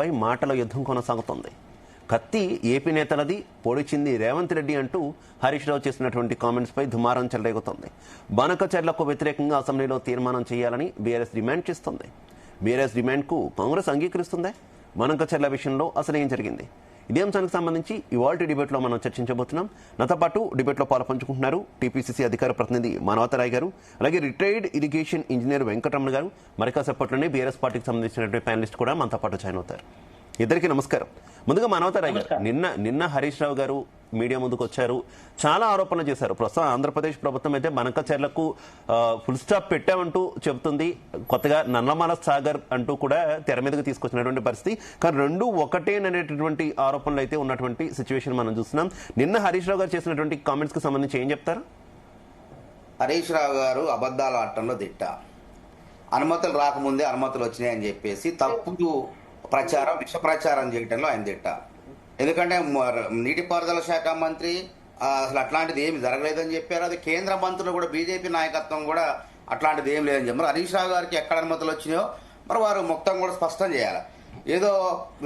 చర్లపై మాటల యుద్ధం కొనసాగుతోంది. కత్తి ఏపీ నేతలది, పొడిచింది రేవంత్ రెడ్డి అంటూ హరీష్ రావు చేసినటువంటి కామెంట్స్ పై దుమారం చెలరేగుతోంది. బనకచెర్లకు వ్యతిరేకంగా అసెంబ్లీలో తీర్మానం చేయాలని బీఆర్ఎస్ డిమాండ్ చేస్తోంది. బీఆర్ఎస్ డిమాండ్కు కాంగ్రెస్ అంగీకరిస్తుందే? బనకచెర్ల విషయంలో అసలు ఏం జరిగింది? ఇదే అంశానికి సంబంధించి ఇవాల్టి డిబేట్లో మనం చర్చించబోతున్నాం. నాతో పాటు డిబేట్లో పాల్పంచుకుంటున్నారు టీపీసీసీ అధికార ప్రతినిధి మానవతరాయ్ గారు, అలాగే రిటైర్డ్ ఇరిగేషన్ ఇంజనీర్ వెంకటరమణ గారు, మరికాసేపట్లోనే బీఆర్ఎస్ పార్టీకి సంబంధించినటువంటి ప్యానలిస్ట్ కూడా మనతో పాటు జాయిన్ అవుతారు. ఇద్దరికి నమస్కారం. ముందుగా మానవతరాయ్ గారు, నిన్న హరీష్ రావు గారు మీడియా ముందుకు వచ్చారు, చాలా ఆరోపణలు చేశారు. ప్రస్తుతం ఆంధ్రప్రదేశ్ ప్రభుత్వం అయితే బనకచెర్లకు ఫుల్ స్టాప్ పెట్టామంటూ చెబుతుంది. కొత్తగా నల్లమల సాగర్ అంటూ కూడా తెర మీదకి తీసుకొచ్చినటువంటి పరిస్థితి. కానీ రెండు ఒకటేననేటటువంటి ఆరోపణలు అయితే ఉన్నటువంటి సిచ్యువేషన్ మనం చూస్తున్నాం. నిన్న హరీష్ రావు గారు చేసినటువంటి కామెంట్స్ కి సంబంధించి ఏం చెప్తారు? హరీష్ రావు గారు అబద్ధాలు ఆడటంలో దిట్ట. అనుమతులు రాకముందే అనుమతులు వచ్చినాయని చెప్పేసి తప్పుడు ప్రచారం, విష ప్రచారం చేయడంలో ఆయన దిట్ట. ఎందుకంటే నీటిపారుదల శాఖ మంత్రి అసలు అట్లాంటిది ఏమి జరగలేదని చెప్పారు. అది కేంద్ర మంత్రులు కూడా, బీజేపీ నాయకత్వం కూడా అట్లాంటిది ఏం లేదని చెప్పారు. హరీష్ రావు గారికి ఎక్కడ అనుమతులు వచ్చినాయో మరి వారు మొత్తం కూడా స్పష్టం చేయాలి. ఏదో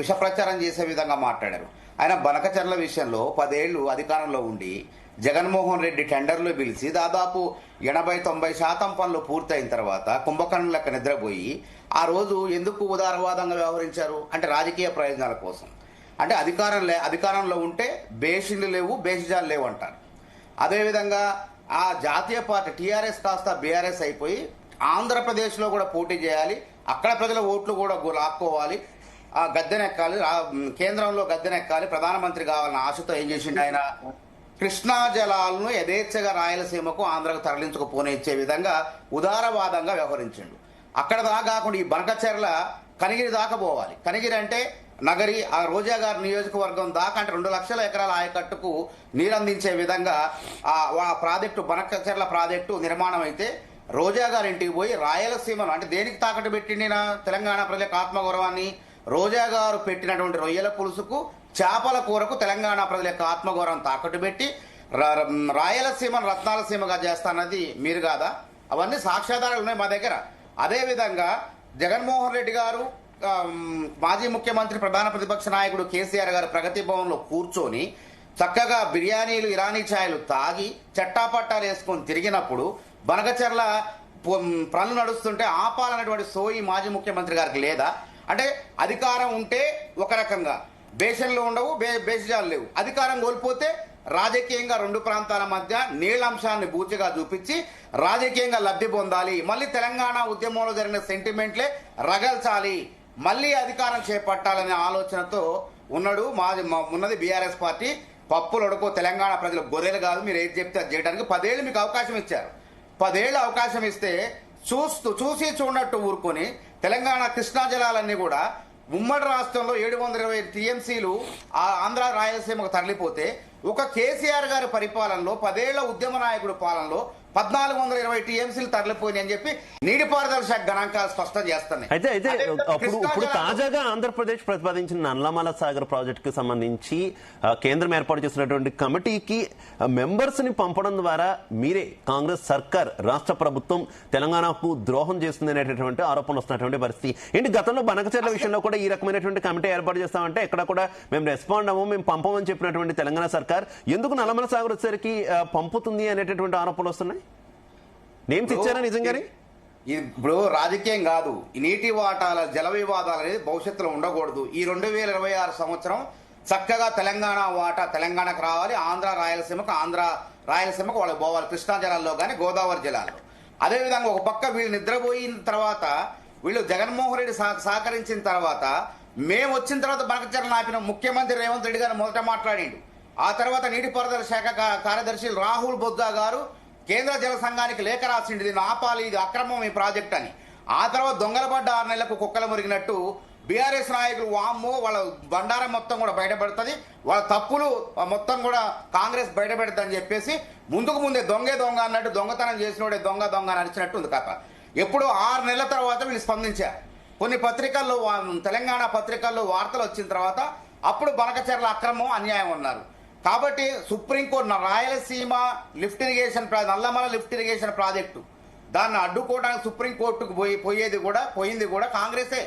విష ప్రచారం చేసే విధంగా మాట్లాడారు. ఆయన బనకచెర్ల విషయంలో 10 ఏళ్లు అధికారంలో ఉండి జగన్మోహన్ రెడ్డి టెండర్లు పిలిచి దాదాపు 80-90% పనులు పూర్తయిన తర్వాత కుంభకర్ణుల లెక్క నిద్రపోయి ఆ రోజు ఎందుకు ఉదారవాదంగా వ్యవహరించారు అంటే రాజకీయ ప్రయోజనాల కోసం. అంటే అధికారంలో ఉంటే బేషిన్లు లేవు, బేషిజాలు లేవు అంటారు. అదేవిధంగా ఆ జాతీయ పార్టీ టీఆర్ఎస్ కాస్త బీఆర్ఎస్ అయిపోయి ఆంధ్రప్రదేశ్లో కూడా పోటీ చేయాలి, అక్కడ ప్రజల ఓట్లు కూడా లాక్కోవాలి, ఆ గద్దెనెక్కాలి, కేంద్రంలో గద్దెనెక్కాలి, ప్రధానమంత్రి కావాలన్న ఆశతో ఏం చేసిండు ఆయన? కృష్ణా జలాలను యథేచ్ఛగా రాయలసీమకు, ఆంధ్రకు తరలించుకుపోనిచ్చే విధంగా ఉదారవాదంగా వ్యవహరించిండు. అక్కడ దాకా కాకుండా ఈ బనకచెర్ల కనిగిరి దాకా పోవాలి. కనిగిరి అంటే నగరి, ఆ రోజా గారి నియోజకవర్గం దాకా, అంటే 2 లక్షల ఎకరాల ఆయకట్టుకు నీరందించే విధంగా ఆ ప్రాజెక్టు, బనకచెర్ల ప్రాజెక్టు నిర్మాణం అయితే రోజా గారి ఇంటికి పోయి రాయలసీమను అంటే దేనికి తాకట్టు పెట్టిండిన తెలంగాణ ప్రజలకు ఆత్మగౌరవాన్ని? రోజా గారు పెట్టినటువంటి రొయ్యల పులుసుకు, చేపల కూరకు తెలంగాణ ప్రజల యొక్క ఆత్మగౌరవం తాకట్టు పెట్టి రాయలసీమను రత్నాలసీమగా చేస్తానది మీరు కాదా? అవన్నీ సాక్ష్యాధారాలు ఉన్నాయి మా దగ్గర. అదేవిధంగా జగన్మోహన్ రెడ్డి గారు, మాజీ ముఖ్యమంత్రి, ప్రధాన ప్రతిపక్ష నాయకుడు కేసీఆర్ గారు ప్రగతి భవన్లో కూర్చొని చక్కగా బిర్యానీలు, ఇరానీ ఛాయలు తాగి చట్టాపట్టాలు వేసుకొని తిరిగినప్పుడు బనకచెర్ల పనులు నడుస్తుంటే ఆపాలన్నటువంటి సోయి మాజీ ముఖ్యమంత్రి గారికి లేదా? అంటే అధికారం ఉంటే ఒక రకంగా, బేషన్లు ఉండవు, బేషజాలు లేవు. అధికారం కోల్పోతే రాజకీయంగా 2 ప్రాంతాల మధ్య నీళ్లంశాన్ని బూచిగా చూపించి రాజకీయంగా లబ్ధి పొందాలి, మళ్ళీ తెలంగాణ ఉద్యమంలో జరిగిన సెంటిమెంట్లే రగల్చాలి, మళ్ళీ అధికారం చేపట్టాలనే ఆలోచనతో ఉన్నది బీఆర్ఎస్ పార్టీ. పప్పులు ఉడకో తెలంగాణ ప్రజలు గొర్రెలు కాదు, మీరు ఏది చెప్తే అది చేయడానికి 10 ఏళ్ళు మీకు అవకాశం ఇచ్చారు. 10 ఏళ్ళు అవకాశం ఇస్తే చూసి చూడనట్టు ఊరుకొని తెలంగాణ కృష్ణా జలాలన్నీ కూడా ఉమ్మడి రాష్ట్రంలో 720 టీఎంసీలు ఆంధ్ర రాయలసీమకు తరలిపోతే ఒక కేసీఆర్ గారి పరిపాలనలో 10 ఏళ్ల ఉద్యమ నాయకుడు పాలనలో 1420 టీఎంసీలు తరలిపోయినాయి అని చెప్పి నీటిపారుదల శాఖ గణాంకాలు స్పష్టం చేస్తున్నాయి. అయితే ఇప్పుడు తాజాగా ఆంధ్రప్రదేశ్ ప్రతిపాదించిన నల్లమల సాగర్ ప్రాజెక్టుకి సంబంధించి కేంద్రం ఏర్పాటు చేసినటువంటి కమిటీకి మెంబర్స్ ని పంపడం ద్వారా మీరే కాంగ్రెస్ సర్కార్, రాష్ట్ర ప్రభుత్వం తెలంగాణకు ద్రోహం చేస్తుంది అనేటటువంటి ఆరోపణలు వస్తున్నటువంటి పరిస్థితి ఏంటి? గతంలో బనకచెర్ల విషయంలో కూడా ఈ రకమైనటువంటి కమిటీ ఏర్పాటు చేస్తామంటే ఎక్కడ కూడా మేము రెస్పాండ్ అవ్వము, మేము పంపమని చెప్పినటువంటి తెలంగాణ సర్కార్ ఎందుకు నల్లమల సాగర్ వచ్చేసరికి పంపుతుంది అనేటటువంటి ఆరోపణలు వస్తున్నాయి? నేమ్స్ ఇచ్చారా నిజంగానే? ఇప్పుడు రాజకీయం కాదు, ఈ నీటి వాటాల జల వివాదాలు అనేది భవిష్యత్తులో ఉండకూడదు. ఈ 2026 సంవత్సరం చక్కగా తెలంగాణ వాటా తెలంగాణకు రావాలి, ఆంధ్ర రాయలసీమకు వాళ్ళకి పోవాలి, కృష్ణా జలాల్లో కానీ గోదావరి జలాల్లో. అదేవిధంగా ఒక పక్క వీళ్ళు నిద్రపోయిన తర్వాత, వీళ్ళు జగన్మోహన్ రెడ్డి సహకరించిన తర్వాత, మేము వచ్చిన తర్వాత బనకచెర్లను ఆపిన ముఖ్యమంత్రి రేవంత్ రెడ్డి గారు మొదట మాట్లాడిండు. ఆ తర్వాత నీటిపారుదల శాఖ కార్యదర్శి రాహుల్ బొద్దా గారు కేంద్ర జల సంఘానికి లేఖ రాసిండి, దీన్ని ఆపాలి, ఇది అక్రమం ఈ ప్రాజెక్ట్ అని. ఆ తర్వాత దొంగల పడ్డ 6 నెలలకు కుక్కలు మురిగినట్టు బీఆర్ఎస్ నాయకులు వామ్మో వాళ్ళ బండారం మొత్తం కూడా బయటపడుతుంది, వాళ్ళ తప్పులు మొత్తం కూడా కాంగ్రెస్ బయటపెడుతుందని చెప్పేసి ముందే దొంగ అన్నట్టు దొంగతనం చేసినోడే దొంగ నడిచినట్టు ఉంది కథ. ఎప్పుడు 6 నెలల తర్వాత వీళ్ళు స్పందించారు. కొన్ని పత్రికల్లో, తెలంగాణ పత్రికల్లో వార్తలు వచ్చిన తర్వాత అప్పుడు బనకచెర్ల అక్రమం, అన్యాయం అన్నారు. కాబట్టి supreme court Rayalaseema lift irrigation Nallamala lift irrigation project దాన్ని అడ్డుకోవడానికి సుప్రీంకోర్టుకు పోయింది కూడా కాంగ్రెసే.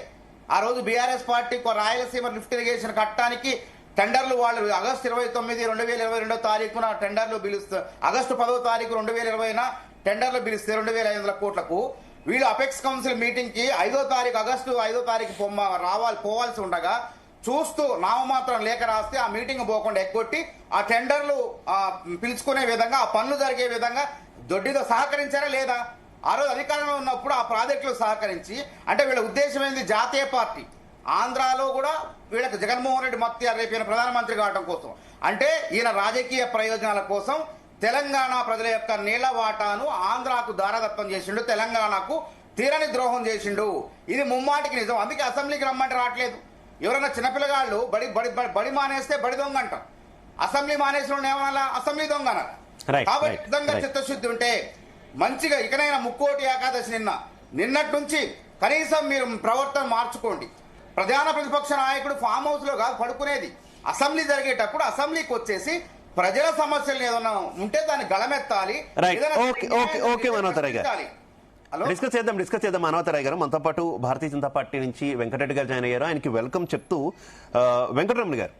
ఆ రోజు BRS party Rayalaseema lift irrigation కట్టడానికి టెండర్లు వాళ్ళు ఆగస్టు 29, 2022 తారీఖున టెండర్లు పిలుస్తారు. ఆగస్టు 10వ తారీఖు 2020 టెండర్లు పిలిస్తే 2,500 కోట్లకు వీళ్ళు అపెక్స్ కౌన్సిల్ మీటింగ్ కి 5వ తారీఖు ఆగస్టు 5వ తారీఖు పోవాల్సి ఉండగా చూస్తూ నామమాత్రం లేఖ రాస్తే ఆ మీటింగ్ పోకుండా ఎక్కొట్టి ఆ టెండర్లు పిలుచుకునే విధంగా ఆ పనులు జరిగే విధంగా దొడ్డితో సహకరించారా లేదా? ఆ రోజు అధికారంలో ఉన్నప్పుడు ఆ ప్రాజెక్టులు సహకరించి, అంటే వీళ్ళ ఉద్దేశం ఏంది? జాతీయ పార్టీ ఆంధ్రాలో కూడా వీళ్ళకి జగన్మోహన్ రెడ్డి మత్తి రేపు ప్రధానమంత్రి కావడం కోసం, అంటే ఈయన రాజకీయ ప్రయోజనాల కోసం తెలంగాణ ప్రజల యొక్క నీళ్ల వాటాను ఆంధ్రాకు దారదత్తం చేసిండు, తెలంగాణకు తీరని ద్రోహం చేసిండు. ఇది ముమ్మాటికి నిజం. అందుకే అసెంబ్లీకి రమ్మంటే రావట్లేదు. ఎవరైనా చిన్నపిల్లగాళ్ళు బడి మానేస్తే బడి దొంగ అంటాం, అసెంబ్లీ మానేసిన ఏమన్నా అసెంబ్లీ దొంగ అనాలి. కాబట్టి నిజంగా చిత్తశుద్ధి ఉంటే మంచిగా ఇకనైనా ముక్కోటి ఏకాదశి నిన్నటి నుంచి కనీసం మీరు ప్రవర్తన మార్చుకోండి. ప్రధాన ప్రతిపక్ష నాయకుడు ఫామ్ హౌస్ లో కాదు పడుకునేది, అసెంబ్లీ జరిగేటప్పుడు అసెంబ్లీకి వచ్చేసి ప్రజల సమస్యలు ఏదైనా ఉంటే దాన్ని గళమెత్తాలి. డిస్కస్ చేద్దాం. మానవతరాయ్ గారు మనతో పాటు భారతీయ జనతా పార్టీ నుంచి వెంకటరెడ్డి గారు జాయిన్ అయ్యారు. ఆయనకి వెల్కమ్ చెప్తూ వెంకటరమణ గారు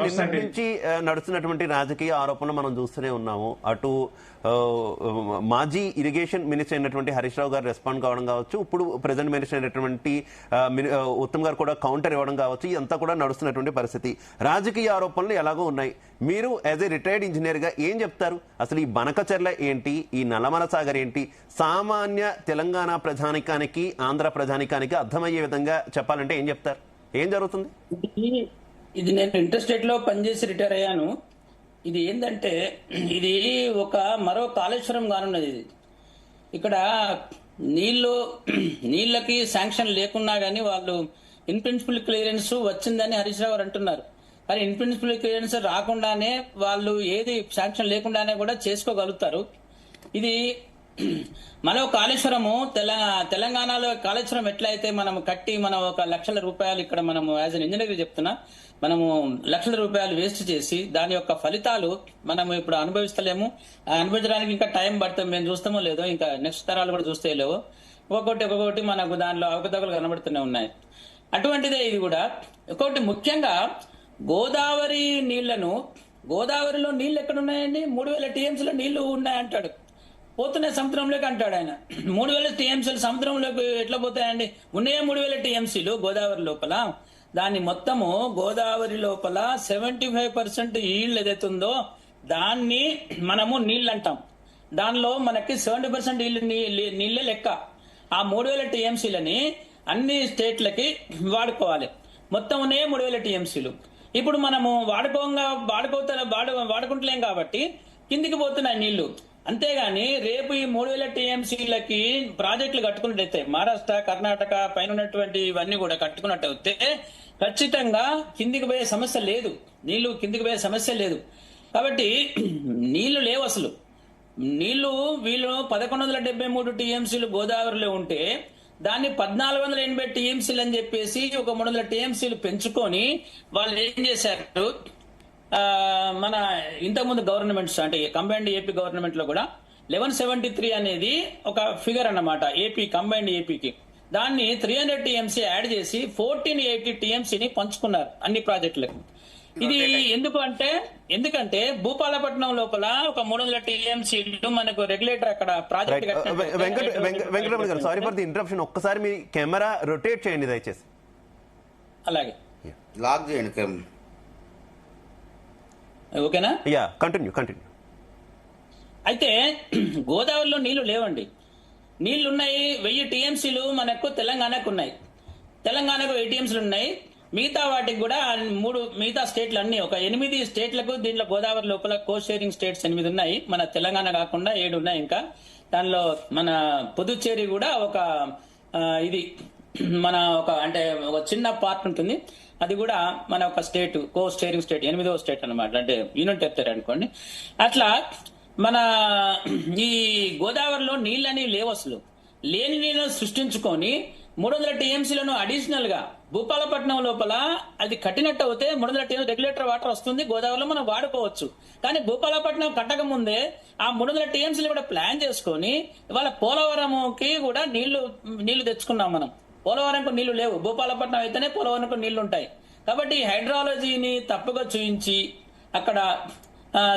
నిన్నటి నుంచి నడుస్తున్నటువంటి రాజకీయ ఆరోపణలు మనం చూస్తూనే ఉన్నాము. అటు మాజీ ఇరిగేషన్ మినిస్టర్ అయినటువంటి హరీష్ రావు గారు రెస్పాండ్ కావడం కావచ్చు, ఇప్పుడు ప్రెజెంట్ మినిస్టర్ అయినటువంటి ఉత్తమ్ గారు కూడా కౌంటర్ ఇవ్వడం కావచ్చు. ఇదంతా కూడా నడుస్తున్నటువంటి పరిస్థితి. రాజకీయ ఆరోపణలు ఎలాగో ఉన్నాయి. మీరు యాజ్ ఏ రిటైర్డ్ ఇంజనీర్ గా ఏం చెప్తారు? అసలు ఈ బనకచెర్ల ఏంటి, ఈ నల్లమల సాగర్ ఏంటి, సామాన్య తెలంగాణ ప్రజానికానికి ఆంధ్ర ప్రజానికానికి అర్థమయ్యే విధంగా చెప్పాలంటే ఏం చెప్తారు? ఏం జరుగుతుంది? ఇది నేను ఇంటర్స్టేట్ లో పనిచేసి రిటైర్ అయ్యాను. ఇది ఏంటంటే ఇది ఒక మరో కాళేశ్వరం కానున్నది. ఇది ఇక్కడ నీళ్ళకి శాంక్షన్ లేకున్నా గానీ వాళ్ళు ఇన్ ప్రిన్సిపల్ క్లియరెన్స్ వచ్చిందని హరీష్ రావు గారు అంటున్నారు. కానీ ఇన్ ప్రిన్సిపల్ క్లియరెన్స్ రాకుండానే వాళ్ళు ఏది శాంక్షన్ లేకుండానే కూడా చేసుకోగలుగుతారు. ఇది మనో కాళేశ్వరము తెలంగాణలో కాళేశ్వరం ఎట్లయితే మనం కట్టి మనం ఒక లక్షల రూపాయలు ఇక్కడ మనము యాజ్ అన్ ఇంజనీర్ చెప్తున్నా మనము లక్షల రూపాయలు వేస్ట్ చేసి దాని యొక్క ఫలితాలు మనము ఇప్పుడు అనుభవిస్తలేము. అనుభవించడానికి ఇంకా టైం పడుతుంది. మేము చూస్తామో లేదో, ఇంకా నెక్స్ట్ తరాలు కూడా చూస్తే లేవో. ఒక్కొక్కటి మనకు దానిలో అవకతవకలు కనబడుతూనే ఉన్నాయి. అటువంటిదే ఇది కూడా. ఒకటి ముఖ్యంగా గోదావరిలో నీళ్లు ఎక్కడున్నాయండి? 3000 టీఎంసీలో నీళ్లు ఉన్నాయంటాడు. పోతున్నాయి సముద్రంలోకి అంటాడు ఆయన. 3000 టీఎంసీలు సముద్రంలోకి ఎట్లా పోతాయండి? ఉన్నాయే 3000 టీఎంసీలు గోదావరి లోపల. దాన్ని మొత్తము గోదావరి లోపల 75% ఈల్డ్ ఏదైతుందో దాన్ని మనము నీళ్ళు అంటాం. దానిలో మనకి 70% నీళ్ళే లెక్క. ఆ 3000 టీఎంసీలని అన్ని స్టేట్లకి వాడుకోవాలి. మొత్తం ఉన్నాయి 3000 టీఎంసీలు. ఇప్పుడు మనము వాడుకుంటలేం కాబట్టి కిందికి పోతున్నాయి నీళ్లు. అంతేగాని రేపు ఈ 3000 టీఎంసీలకి ప్రాజెక్టులు కట్టుకున్నట్టయితే మహారాష్ట్ర, కర్ణాటక పైన ఉన్నటువంటి ఇవన్నీ కూడా కట్టుకున్నట్టయితే ఖచ్చితంగా కిందికి పోయే సమస్య లేదు. నీళ్లు కిందికి పోయే సమస్య లేదు. కాబట్టి నీళ్లు లేవు అసలు. వీళ్ళు 1173 టీఎంసీలు గోదావరిలో ఉంటే దాన్ని 1480 టీఎంసీలు అని చెప్పేసి ఒక 300 టీఎంసీలు పెంచుకొని వాళ్ళు ఏం చేశారు, మన ఇంతకుముందు గవర్నమెంట్స్ అంటే కంబైన్డ్ ఏపీ గవర్నమెంట్ లో కూడా 1173 అనేది ఒక ఫిగర్ అన్నమాట. ఏపీ కంబైన్డ్ ఏపీకి దాన్ని 300 టీఎంసీ యాడ్ చేసి 1480 టీఎంసీని పంచుకున్నారు అన్ని ప్రాజెక్టులకు. ఇది ఎందుకంటే భూపాలపట్నం లోపల ఒక 300 టీఎంసీలు మనకు రెగ్యులేటర్ అక్కడ ప్రాజెక్ట్. వెంకటరమణ గారు, సారీ ఫర్ ది ఇంటరప్షన్. ఒక్కసారి మీ కెమెరా రొటేట్ చేయండి దయచేసి. అలాగే లాక్ చేయండి. ఓకేనా? Yeah, continue. అయితే గోదావరిలో నీళ్లు లేవండి. నీళ్లున్నాయి 1000 టీఎంసీలు మనకు తెలంగాణకు ఉన్నాయి. తెలంగాణకు 1000 టీఎంసీలు ఉన్నాయి. మిగతా వాటికి కూడా మిగతా స్టేట్లు అన్ని ఒక 8 స్టేట్లకు దీంట్లో గోదావరి లోపల కో షేరింగ్ స్టేట్స్ 8 ఉన్నాయి. మన తెలంగాణ కాకుండా 7 ఉన్నాయి. ఇంకా దానిలో మన పుదుచ్చేరి కూడా ఒక ఇది మన అంటే ఒక చిన్న పార్ట్ ఉంటుంది. అది కూడా మన ఒక స్టేట్ కో స్టేరింగ్ స్టేట్ 8వ స్టేట్ అనమాట. అంటే యూనియన్ టెరిటరీ అనుకోండి. అట్లా మన ఈ గోదావరిలో నీళ్ళని లేవు అసలు. లేని నీళ్ళను సృష్టించుకొని 300 టీఎంసీలను అడిషనల్ గా భూపాలపట్నం లోపల అది కట్టినట్టు అవుతే 300 టీఎంసీ రెగ్యులేటర్ వాటర్ వస్తుంది. గోదావరిలో మనం వాడుకోవచ్చు. కానీ భూపాలపట్నం కట్టక ముందే ఆ 300 టీఎంసీలు కూడా ప్లాన్ చేసుకొని ఇవాళ పోలవరంకి కూడా నీళ్లు తెచ్చుకున్నాం మనం. పోలవరంకు నీళ్లు లేవు. భూపాలపట్నం అయితేనే పోలవరంకు నీళ్లు ఉంటాయి. కాబట్టి హైడ్రాలజీని తప్పుగా చూయించి అక్కడ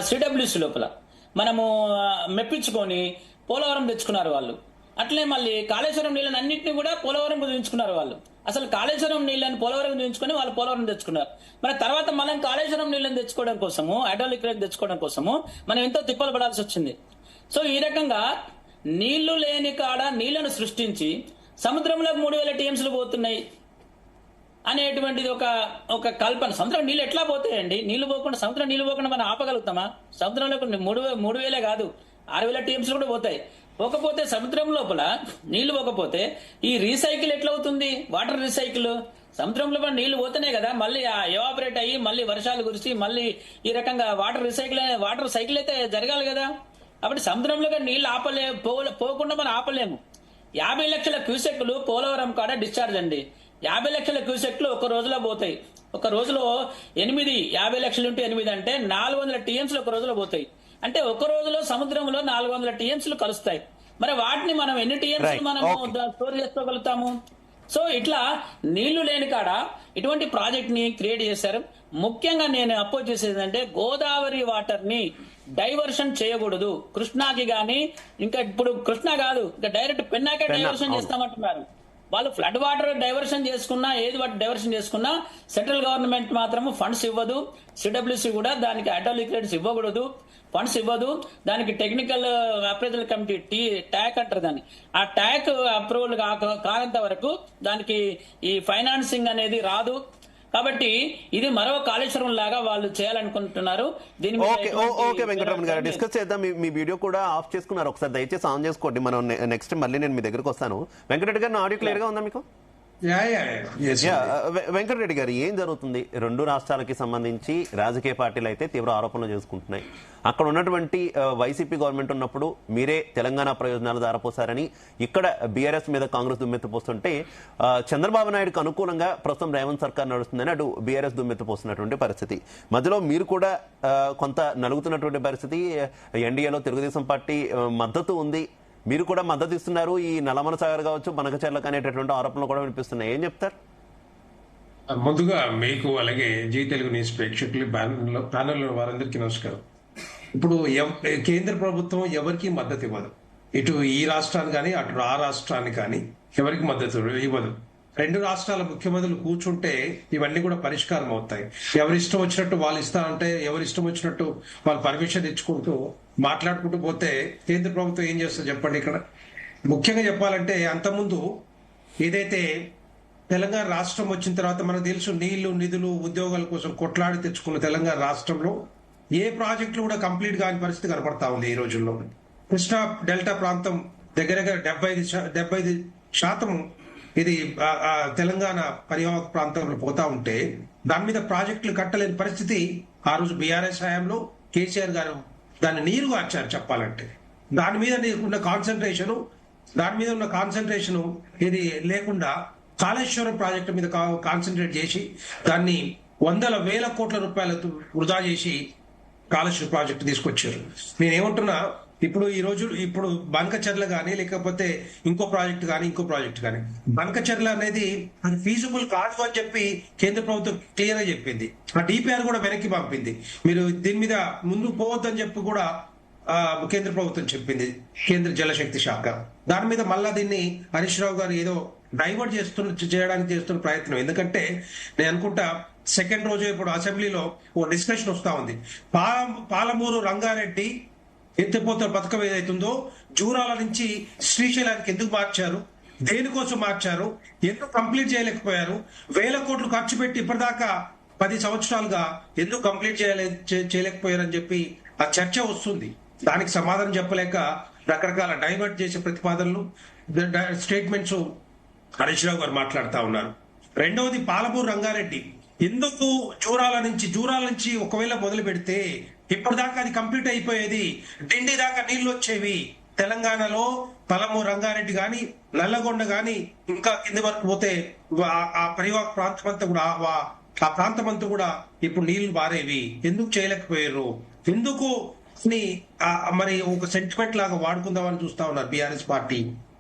సిడబ్ల్యూసి లోపల మనము మెప్పించుకొని పోలవరం తెచ్చుకున్నారు వాళ్ళు. అట్లే మళ్ళీ కాళేశ్వరం నీళ్ళని అన్నింటినీ కూడా పోలవరం కుదించుకున్నారు వాళ్ళు. అసలు కాళేశ్వరం నీళ్ళని పోలవరం కుదించుకొని వాళ్ళు పోలవరం తెచ్చుకున్నారు. మరి తర్వాత మనం కాళేశ్వరం నీళ్ళని తెచ్చుకోవడం కోసము, హైడ్రాలిక్ రేట్ తెచ్చుకోవడం కోసము మనం ఎంతో తిప్పలు పడాల్సి వచ్చింది. సో ఈ రకంగా నీళ్లు లేని కాడ నీళ్లను సృష్టించి సముద్రంలోకి 3000 టీఎంసీలు పోతున్నాయి అనేటువంటిది ఒక కల్పన. సముద్రం నీళ్ళు ఎట్లా పోతాయండి? నీళ్లు పోకుండా, సముద్రం నీళ్లు పోకుండా మనం ఆపగలుగుతామా? సముద్రంలోకి 3,000 కాదు 6,000 టీఎంసీలు కూడా పోతాయి. పోకపోతే సముద్రం లోపల నీళ్లు పోకపోతే ఈ రీసైకిల్ ఎట్లా అవుతుంది? వాటర్ రీసైకిల్ సముద్రం లోపల నీళ్లు పోతేనే కదా మళ్ళీ ఎవాపరేట్ అయ్యి మళ్ళీ వర్షాలు కురిసి మళ్ళీ ఈ రకంగా వాటర్ సైకిల్ అయితే జరగాలి కదా. కాబట్టి సముద్రంలో నీళ్లు పోకుండా మనం ఆపలేము. 50 లక్షల క్యూసెక్లు పోలవరం కాడ డిశ్చార్జ్ అండి. 50 లక్షల క్యూసెక్లు ఒక రోజులో పోతాయి. ఒక రోజులో 50 లక్షలు ఉంటే 8 అంటే 400 టీఎంసీలు ఒక రోజులో పోతాయి. అంటే ఒక రోజులో సముద్రంలో 400 టీఎంసీలు కలుస్తాయి. మరి వాటిని మనం ఎన్ని టీఎంసీలు మనం స్టోర్ చేసుకోగలుగుతాము? సో ఇట్లా నీళ్లు లేని కాడ ఇటువంటి ప్రాజెక్ట్ ని క్రియేట్ చేశారు. ముఖ్యంగా నేను అపోజ్ చేసేది అంటే గోదావరి వాటర్ ని డైవర్షన్ చేయకూడదు. కృష్ణాకి గాని, ఇంకా ఇప్పుడు కృష్ణా కాదు, ఇంకా డైరెక్ట్ పెన్నాకే డైవర్షన్ చేస్తామంటున్నారు వాళ్ళు. ఫ్లడ్ వాటర్ డైవర్షన్ చేసుకున్నా, ఏది వాటి డైవర్షన్ చేసుకున్నా సెంట్రల్ గవర్నమెంట్ మాత్రము ఫండ్స్ ఇవ్వదు. సిడబ్ల్యూసి కూడా దానికి హైడ్రాలిక్ రేట్స్ ఇవ్వకూడదు, ఫండ్స్ ఇవ్వదు. దానికి టెక్నికల్ అప్రైజల్ కమిటీ ట్యాక్ అంటారు దాన్ని. ఆ ట్యాక్ అప్రూవల్ కానంత వరకు దానికి ఈ ఫైనాన్సింగ్ అనేది రాదు. కాబట్టి ఇది మరో కాళేశ్వరం లాగా వాళ్ళు చేయాలనుకుంటున్నారు. దీని ఓకే వెంకటరమణ గారు, డిస్కస్ చేద్దాం. మీ వీడియో కూడా ఆఫ్ చేసుకున్నారు, ఒకసారి దయచేసి ఆన్ చేసుకోండి. మనం నెక్స్ట్ మళ్ళీ నేను మీ దగ్గరకు వస్తాను. వెంకటరెడ్డి గారు, ఆడియో క్లియర్ గా ఉందా మీకు? వెంకటరెడ్డి గారు, ఏం జరుగుతుంది? 2 రాష్ట్రాలకి సంబంధించి రాజకీయ పార్టీలు అయితే తీవ్ర ఆరోపణలు చేసుకుంటున్నాయి. అక్కడ ఉన్నటువంటి వైసీపీ గవర్నమెంట్ ఉన్నప్పుడు మీరే తెలంగాణ ప్రయోజనాలు దారపోసారని ఇక్కడ బీఆర్ఎస్ మీద కాంగ్రెస్ దుమ్మెత్తిపోస్తుంటే చంద్రబాబు నాయుడుకు అనుకూలంగా ప్రస్తుతం రేవంత్ సర్కార్ నడుస్తుందని అటు బీఆర్ఎస్ దుమ్మెత్తిపోస్తున్నటువంటి పరిస్థితి. మధ్యలో మీరు కూడా కొంత నలుగుతున్నటువంటి పరిస్థితి. ఎన్డీఏలో తెలుగుదేశం పార్టీ మద్దతు ఉంది, మీరు కూడా మద్దతు ఇస్తున్నారు. ఈ నల్లమల సాగర్ కావచ్చు, బనకచెర్లకు అనేటటువంటి ఆరోపణలు కూడా వినిపిస్తున్నాయి. ఏం చెప్తారు? ముందుగా మీకు అలాగే జీ తెలుగు న్యూస్ ప్రేక్షకులు ప్యానెల్ వారందరికీ నమస్కారం. ఇప్పుడు కేంద్ర ప్రభుత్వం ఎవరికి మద్దతు ఇవ్వదు. ఇటు ఈ రాష్ట్రాన్ని కానీ అటు ఆ రాష్ట్రాన్ని కానీ ఎవరికి మద్దతు ఇవ్వదు. 2 రాష్ట్రాల ముఖ్యమంత్రులు కూర్చుంటే ఇవన్నీ కూడా పరిష్కారం అవుతాయి. ఎవరిష్టం వచ్చినట్టు వాళ్ళు ఇస్తారంటే, ఎవరిష్టం వచ్చినట్టు వాళ్ళు పర్మిషన్ ఇచ్చుకుంటూ మాట్లాడుకుంటూ పోతే కేంద్ర ప్రభుత్వం ఏం చేస్తుందో చెప్పండి. ఇక్కడ ముఖ్యంగా చెప్పాలంటే, అంతకుముందు ఏదైతే తెలంగాణ రాష్ట్రం వచ్చిన తర్వాత మనకు తెలుసు, నీళ్లు, నిధులు, ఉద్యోగాల కోసం కొట్లాడి తెచ్చుకున్న తెలంగాణ రాష్ట్రంలో ఏ ప్రాజెక్టులు కూడా కంప్లీట్ కాని పరిస్థితి కనపడతా ఉంది ఈ రోజుల్లో. కృష్ణా డెల్టా ప్రాంతం దగ్గర 75% ఇది తెలంగాణ పరివాహక ప్రాంతంలో పోతా ఉంటే దాని మీద ప్రాజెక్టులు కట్టలేని పరిస్థితి ఆ రోజు బీఆర్ఎస్ హయాంలో కేసీఆర్ గారు దాన్ని నీరు గార్చారు చెప్పాలంటే. దాని మీద ఉన్న కాన్సన్ట్రేషన్ ఇది లేకుండా కాళేశ్వరం ప్రాజెక్టు మీద కాన్సన్ట్రేట్ చేసి దాన్ని 100,000 కోట్ల రూపాయలు వృధా చేసి కాళేశ్వరం ప్రాజెక్టు తీసుకొచ్చారు. నేనేమంటున్నా, ఇప్పుడు బనకచెర్ల కానీ లేకపోతే ఇంకో ప్రాజెక్ట్ కానీ బనకచెర్ల అనేది అది ఫీజిబుల్ కాదు అని చెప్పి కేంద్ర ప్రభుత్వం క్లియర్ గా చెప్పింది. ఆ డిపిఆర్ కూడా వెనక్కి పంపింది. మీరు దీని మీద ముందు పోవద్దని చెప్పి కూడా కేంద్ర ప్రభుత్వం చెప్పింది, కేంద్ర జలశక్తి శాఖ. దాని మీద మళ్ళా దీన్ని హరీష్ రావు గారు ఏదో డైవర్ట్ చేయడానికి చేస్తున్న ప్రయత్నం. ఎందుకంటే నేను అనుకుంటా సెకండ్ రోజు ఇప్పుడు అసెంబ్లీలో ఓ డిస్కషన్ వస్తా ఉంది. పాలమూరు రంగారెడ్డి ఎత్తిపోతల పథకం ఏదైతుందో జూరాల నుంచి శ్రీశైలానికి ఎందుకు మార్చారు, దేనికోసం మార్చారు, ఎందుకు కంప్లీట్ చేయలేకపోయారు, 1000 కోట్లు ఖర్చు పెట్టి ఇప్పటిదాకా 10 సంవత్సరాలుగా ఎందుకు కంప్లీట్ చేయలేకపోయారని చెప్పి ఆ చర్చ వస్తుంది. దానికి సమాధానం చెప్పలేక రకరకాల డైవర్ట్ చేసే ప్రతిపాదనలు, స్టేట్మెంట్స్ హరీష్ రావు గారు మాట్లాడుతూ ఉన్నారు. రెండవది పాలమూరు రంగారెడ్డి ఎందుకు జూరాల నుంచి ఒకవేళ మొదలు పెడితే ఇప్పటిదాకా అది కంప్లీట్ అయిపోయేది, ఢిల్లీ దాకా నీళ్లు వచ్చేవి. తెలంగాణలో పాలమూరు రంగారెడ్డి గాని, నల్లగొండ గాని, ఇంకా కింది వరకు పోతే ఆ పరివాహక ప్రాంతం అంతా కూడా ఇప్పుడు నీళ్లు బారేవి. ఎందుకు చేయలేకపోయారు? ఎందుకు మరి ఒక సెంటిమెంట్ లాగా వాడుకుందామని చూస్తా ఉన్నారు బీఆర్ఎస్ పార్టీ.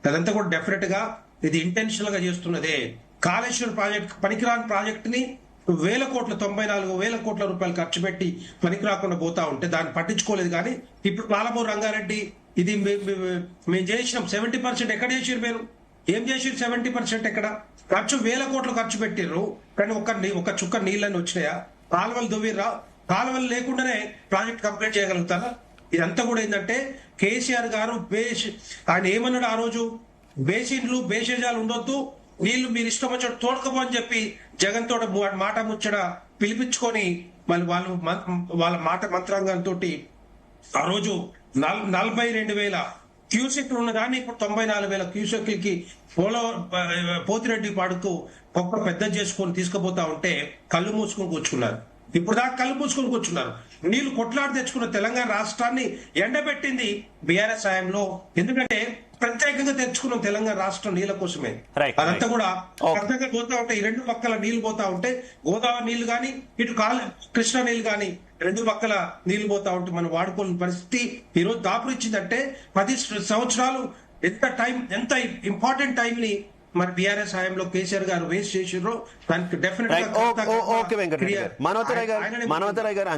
అదంతా కూడా డెఫినెట్ గా ఇది ఇంటెన్షనల్ గా చేస్తున్నదే. కాళేశ్వరం ప్రాజెక్ట్ పనికిరాని ప్రాజెక్ట్ ని 94,000 కోట్ల రూపాయలు ఖర్చు పెట్టి పనికి రాకుండా పోతా ఉంటే దాన్ని పట్టించుకోలేదు. కానీ ఇప్పుడు పాలమూరు రంగారెడ్డి ఇది మేము చేసినాం 70%. ఎక్కడ చేసిరు మీరు? ఏం చేసిరు? 70% ఎక్కడ? ఖర్చు 1000 కోట్లు ఖర్చు పెట్టిర్రు, కానీ ఒక చుక్క నీళ్ళని వచ్చినాయా? కాలువలు దువ్విర్రా? కాలువలు లేకుండానే ప్రాజెక్ట్ కంప్లీట్ చేయగలుగుతారా? ఇదంతా కూడా ఏంటంటే కేసీఆర్ గారు ఆయన ఏమన్నాడు ఆ రోజు? బేసిన్లు బేసేజాలు ఉండొద్దు, నీళ్లు మీరు ఇష్టం వచ్చినట్టు తోడుకోమో అని చెప్పి జగన్ తోట మాట ముచ్చట పిలిపించుకొని మళ్ళీ వాళ్ళ మాట మంత్రాంగంతో ఆ రోజు 42,000 క్యూసెక్లు ఉన్న దాన్ని ఇప్పుడు 94,000 క్యూసెక్లకి పోతిరెడ్డి పాడుకు ఒక్క పెద్ద చేసుకొని తీసుకుపోతా ఉంటే కళ్ళు మూసుకొని కూర్చున్నారు. ఇప్పుడు దాకా కళ్ళు మూసుకొని కూర్చున్నారు. నీళ్లు కొట్లాడి తెచ్చుకున్న తెలంగాణ రాష్ట్రాన్ని ఎండబెట్టింది బీఆర్ఎస్ హయాంలో. ఎందుకంటే ప్రత్యేకంగా తెచ్చుకున్న తెలంగాణ రాష్ట్రం నీళ్ల కోసమే. అదంతా కూడా అర్థంగా పోతా ఉంటే, ఈ రెండు పక్కల నీళ్లు పోతా ఉంటే, గోదావరి నీళ్లు గాని ఇటు కృష్ణా నీళ్లు గాని రెండు పక్కల నీళ్లు పోతా ఉంటే మనం వాడుకోని పరిస్థితి ఈ రోజు దాపురిచ్చిందంటే 10 సంవత్సరాలు ఎంత ఇంపార్టెంట్ టైం ని మరి బీఆర్ఎస్ హయాంలో కేసీఆర్ గారు వేస్ట్ చేసిర్రో దానికి ఓకే వెంకటరెడ్డి గారు, మనోతరాయ్ గారు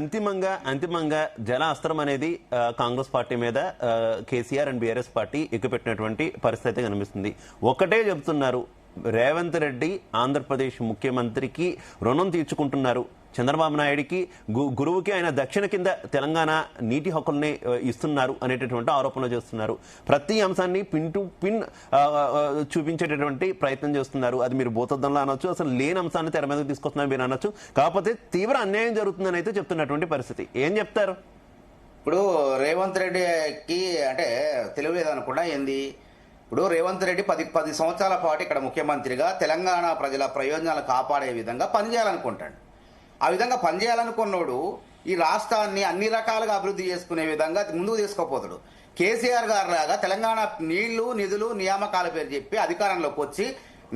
అంతిమంగా జల అస్త్రం అనేది కాంగ్రెస్ పార్టీ మీద కేసీఆర్ అండ్ బీఆర్ఎస్ పార్టీ ఎక్కుపెట్టినటువంటి పరిస్థితి కనిపిస్తుంది. ఒకటే చెబుతున్నారు, రేవంత్ రెడ్డి ఆంధ్రప్రదేశ్ ముఖ్యమంత్రికి రుణం తీర్చుకుంటున్నారు. చంద్రబాబు నాయుడికి గురువుకి ఆయన దక్షిణ కింద తెలంగాణ నీటి హక్కుల్ని ఇస్తున్నారు అనేటటువంటి ఆరోపణలు చేస్తున్నారు. ప్రతి అంశాన్ని పిన్ టు పిన్ చూపించేటటువంటి ప్రయత్నం చేస్తున్నారు. అది మీరు భూతద్దంలో అనొచ్చు, అసలు లేని అంశాన్ని తెర మీదకి తీసుకొస్తున్నారు మీరు అనొచ్చు. కాకపోతే తీవ్ర అన్యాయం జరుగుతుందని అయితే చెప్తున్నటువంటి పరిస్థితి. ఏం చెప్తారు? ఇప్పుడు రేవంత్ రెడ్డికి అంటే తెలియలేదనుకున్నా ఏంది? ఇప్పుడు రేవంత్ రెడ్డి 10 సంవత్సరాల పాటు ఇక్కడ ముఖ్యమంత్రిగా తెలంగాణ ప్రజల ప్రయోజనాలు కాపాడే విధంగా పనిచేయాలనుకుంటాడు. ఆ విధంగా పనిచేయాలనుకున్నోడు ఈ రాష్ట్రాన్ని అన్ని రకాలుగా అభివృద్ధి చేసుకునే విధంగా ముందుకు తీసుకోపోతాడు. కేసీఆర్ గారు లాగా తెలంగాణ నీళ్లు నిధులు నియామకాల పేరు చెప్పి అధికారంలోకి వచ్చి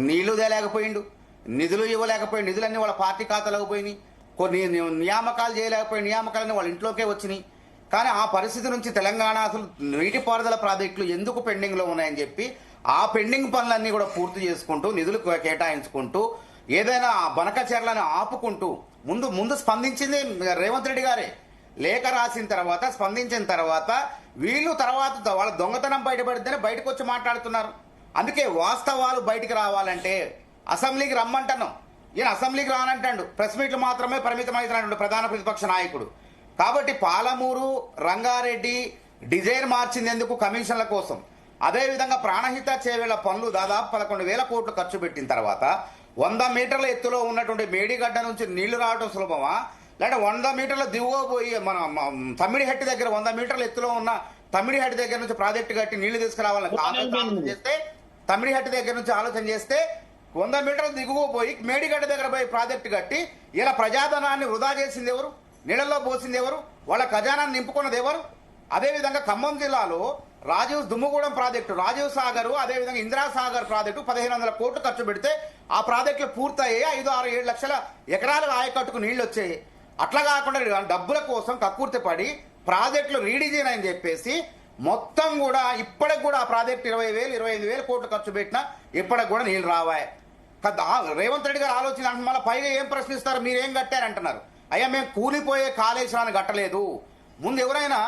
నీళ్లు తేలేకపోయిండు, నిధులు ఇవ్వలేకపోయిండు, నిధులన్నీ వాళ్ళ పార్టీ ఖాతాలోకి పోయినాయి. కొన్ని నియామకాలు చేయలేకపోయి నియామకాలన్నీ వాళ్ళ ఇంట్లోకే వచ్చినాయి. కానీ ఆ పరిస్థితి నుంచి తెలంగాణ అసలు నీటిపారుదల ప్రాజెక్టులు ఎందుకు పెండింగ్లో ఉన్నాయని చెప్పి ఆ పెండింగ్ పనులన్నీ కూడా పూర్తి చేసుకుంటూ నిధులు కేటాయించుకుంటూ ఏదైనా బనకచర్లను ఆపుకుంటూ ముందు స్పందించింది రేవంత్ రెడ్డి గారే. లేఖ రాసిన తర్వాత స్పందించిన తర్వాత వీళ్ళు తర్వాత వాళ్ళ దొంగతనం బయటపడితేనే బయటకు వచ్చి మాట్లాడుతున్నారు. అందుకే వాస్తవాలు బయటికి రావాలంటే అసెంబ్లీకి రమ్మంటున్నాం. ఈయన అసెంబ్లీకి రానంటాడు, ప్రెస్ మీట్లు మాత్రమే పరిమితమవుతున్నాడు ప్రధాన ప్రతిపక్ష నాయకుడు. కాబట్టి పాలమూరు రంగారెడ్డి డిజైన్ మార్చింది ఎందుకు? కమిషన్ల కోసం. అదేవిధంగా ప్రాణహిత చేవేళ్ల పనులు దాదాపు 11,000 కోట్లు ఖర్చు పెట్టిన తర్వాత 100 మీటర్ల ఎత్తులో ఉన్నటువంటి మేడిగడ్డ నుంచి నీళ్లు రావడం సులభమా, లేదా 100 మీటర్ల దిగువ పోయి మన తమ్మిడిహట్టి దగ్గర 100 మీటర్ల ఎత్తులో ఉన్న తమ్మిడిహట్టి దగ్గర నుంచి ప్రాజెక్టు కట్టి నీళ్లు తీసుకురావాలని ఆలోచన చేస్తే, తమ్మిడిహట్టి దగ్గర నుంచి ఆలోచన చేస్తే 100 మీటర్ల దిగువ పోయి మేడిగడ్డ దగ్గర పోయి ప్రాజెక్టు కట్టి ఇలా ప్రజాధనాన్ని వృధా చేసింది ఎవరు? నీళ్లలో పోసింది ఎవరు? వాళ్ళ ఖజానాన్ని నింపుకున్నది ఎవరు? అదేవిధంగా ఖమ్మం జిల్లాలో దుమ్ముగూడెం ప్రాజెక్టు, రాజీవ్ సాగర్, అదేవిధంగా ఇందిరా సాగర్ ప్రాజెక్టు 1,500 కోట్లు ఖర్చు పెడితే ఆ ప్రాజెక్టులు పూర్తయ్యాయి. 5, 6, 7 లక్షల ఎకరాలు ఆయకట్టుకు నీళ్లు వచ్చాయి. అట్లా కాకుండా డబ్బుల కోసం కక్కుర్తి పడి ప్రాజెక్టులు రీడిజైన్ అని చెప్పేసి మొత్తం కూడా ఇప్పటికి కూడా ఆ ప్రాజెక్టు 20,000, 25,000 కోట్లు ఖర్చు పెట్టినా ఇప్పటికి కూడా నీళ్లు రావాయి. రేవంత్ రెడ్డి గారు ఆలోచన మళ్ళీ పైగా ఏం ప్రశ్నిస్తారు? మీరేం కట్టారంటున్నారు. అయ్యా మేము కూలిపోయే కాళేశ్వరాన్ని కట్టలేదు. ముందు ఎవరైనా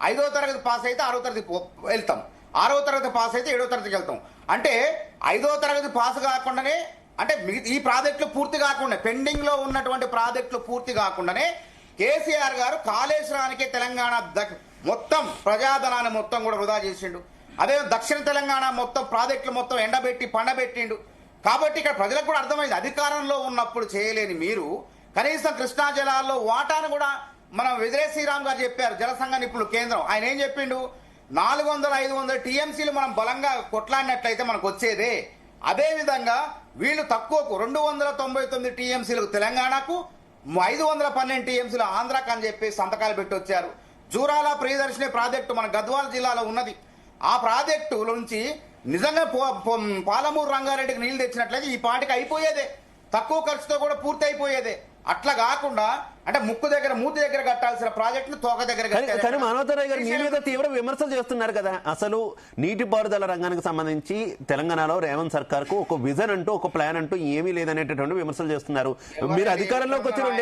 5వ తరగతి పాస్ అయితే 6వ తరగతి వెళ్తాం, 6వ తరగతి పాస్ అయితే 7వ తరగతికి వెళ్తాం. అంటే 5వ తరగతి పాస్ కాకుండానే, అంటే ఈ ప్రాజెక్టులు పూర్తి కాకుండా పెండింగ్ లో ఉన్నటువంటి ప్రాజెక్టులు పూర్తి కాకుండానే కేసీఆర్ గారు కాళేశ్వరానికి తెలంగాణ మొత్తం ప్రజాధనాన్ని మొత్తం కూడా వృధా చేసిండు. అదే దక్షిణ తెలంగాణ మొత్తం ప్రాజెక్టులు మొత్తం ఎండబెట్టి పండబెట్టిండు. కాబట్టి ఇక్కడ ప్రజలకు కూడా అర్థమైంది, అధికారంలో ఉన్నప్పుడు చేయలేని మీరు కనీసం కృష్ణా జలాల్లో వాటాను కూడా మనం విజయ శ్రీరామ్ గారు చెప్పారు, జలసంఘ నిపుణులు కేంద్రం. ఆయన ఏం చెప్పిండు? 400, 500 టీఎంసీలు మనం బలంగా కొట్లాడినట్లయితే మనకు వచ్చేదే. అదేవిధంగా వీళ్ళు తక్కువకు 299 టీఎంసీలకు తెలంగాణకు, 512 టీఎంసీలు ఆంధ్రాకు అని చెప్పి సంతకాలు పెట్టి వచ్చారు. జూరాల ప్రియదర్శిని ప్రాజెక్టు మన గద్వాల జిల్లాలో ఉన్నది. ఆ ప్రాజెక్టు నుంచి నిజంగా పాలమూరు రంగారెడ్డికి నీళ్లు తెచ్చినట్లయితే ఈ పాటికి అయిపోయేదే, తక్కువ ఖర్చుతో కూడా పూర్తి అయిపోయేదే. అట్లా కాకుండా అంటే ముక్కు దగ్గర మూతి దగ్గర కట్టాల్సిన ప్రాజెక్టును తోక దగ్గర కానీ మానవతరాయ్ గారు మీ మీద తీవ్ర విమర్శలు చేస్తున్నారు కదా. అసలు నీటిపారుదల రంగానికి సంబంధించి తెలంగాణలో రేవంత్ సర్కార్ కు ఒక విజన్ అంటూ ఒక ప్లాన్ అంటూ ఏమీ లేదనేటటువంటి విమర్శలు చేస్తున్నారు. మీరు అధికారంలోకి వచ్చి 2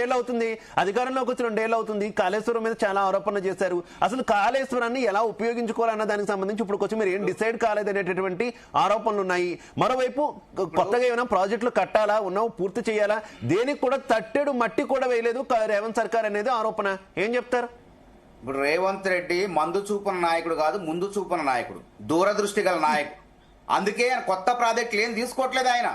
ఏళ్ళు అవుతుంది. కాళేశ్వరం మీద చాలా ఆరోపణలు చేశారు. అసలు కాళేశ్వరాన్ని ఎలా ఉపయోగించుకోవాలన్న దానికి సంబంధించి ఇప్పుడు వచ్చి మీరు ఏం డిసైడ్ కాలేదనేటటువంటి ఆరోపణలు ఉన్నాయి. మరోవైపు కొత్తగా ఏమైనా ప్రాజెక్టులు కట్టాలా, ఉన్నావు పూర్తి చేయాలా, దేనికి కూడా తట్టెడు మట్టి కూడా వేయలేదు రేవంత్ సర్కార్ అనేది ఆరోపణ. ఏం చెప్తారు? ఇప్పుడు రేవంత్ రెడ్డి మందు చూపున నాయకుడు కాదు, ముందు చూపున నాయకుడు, దూరదృష్టి గల నాయకుడు. అందుకే ఆయన కొత్త ప్రాజెక్టులు ఏం తీసుకోవట్లేదు. ఆయన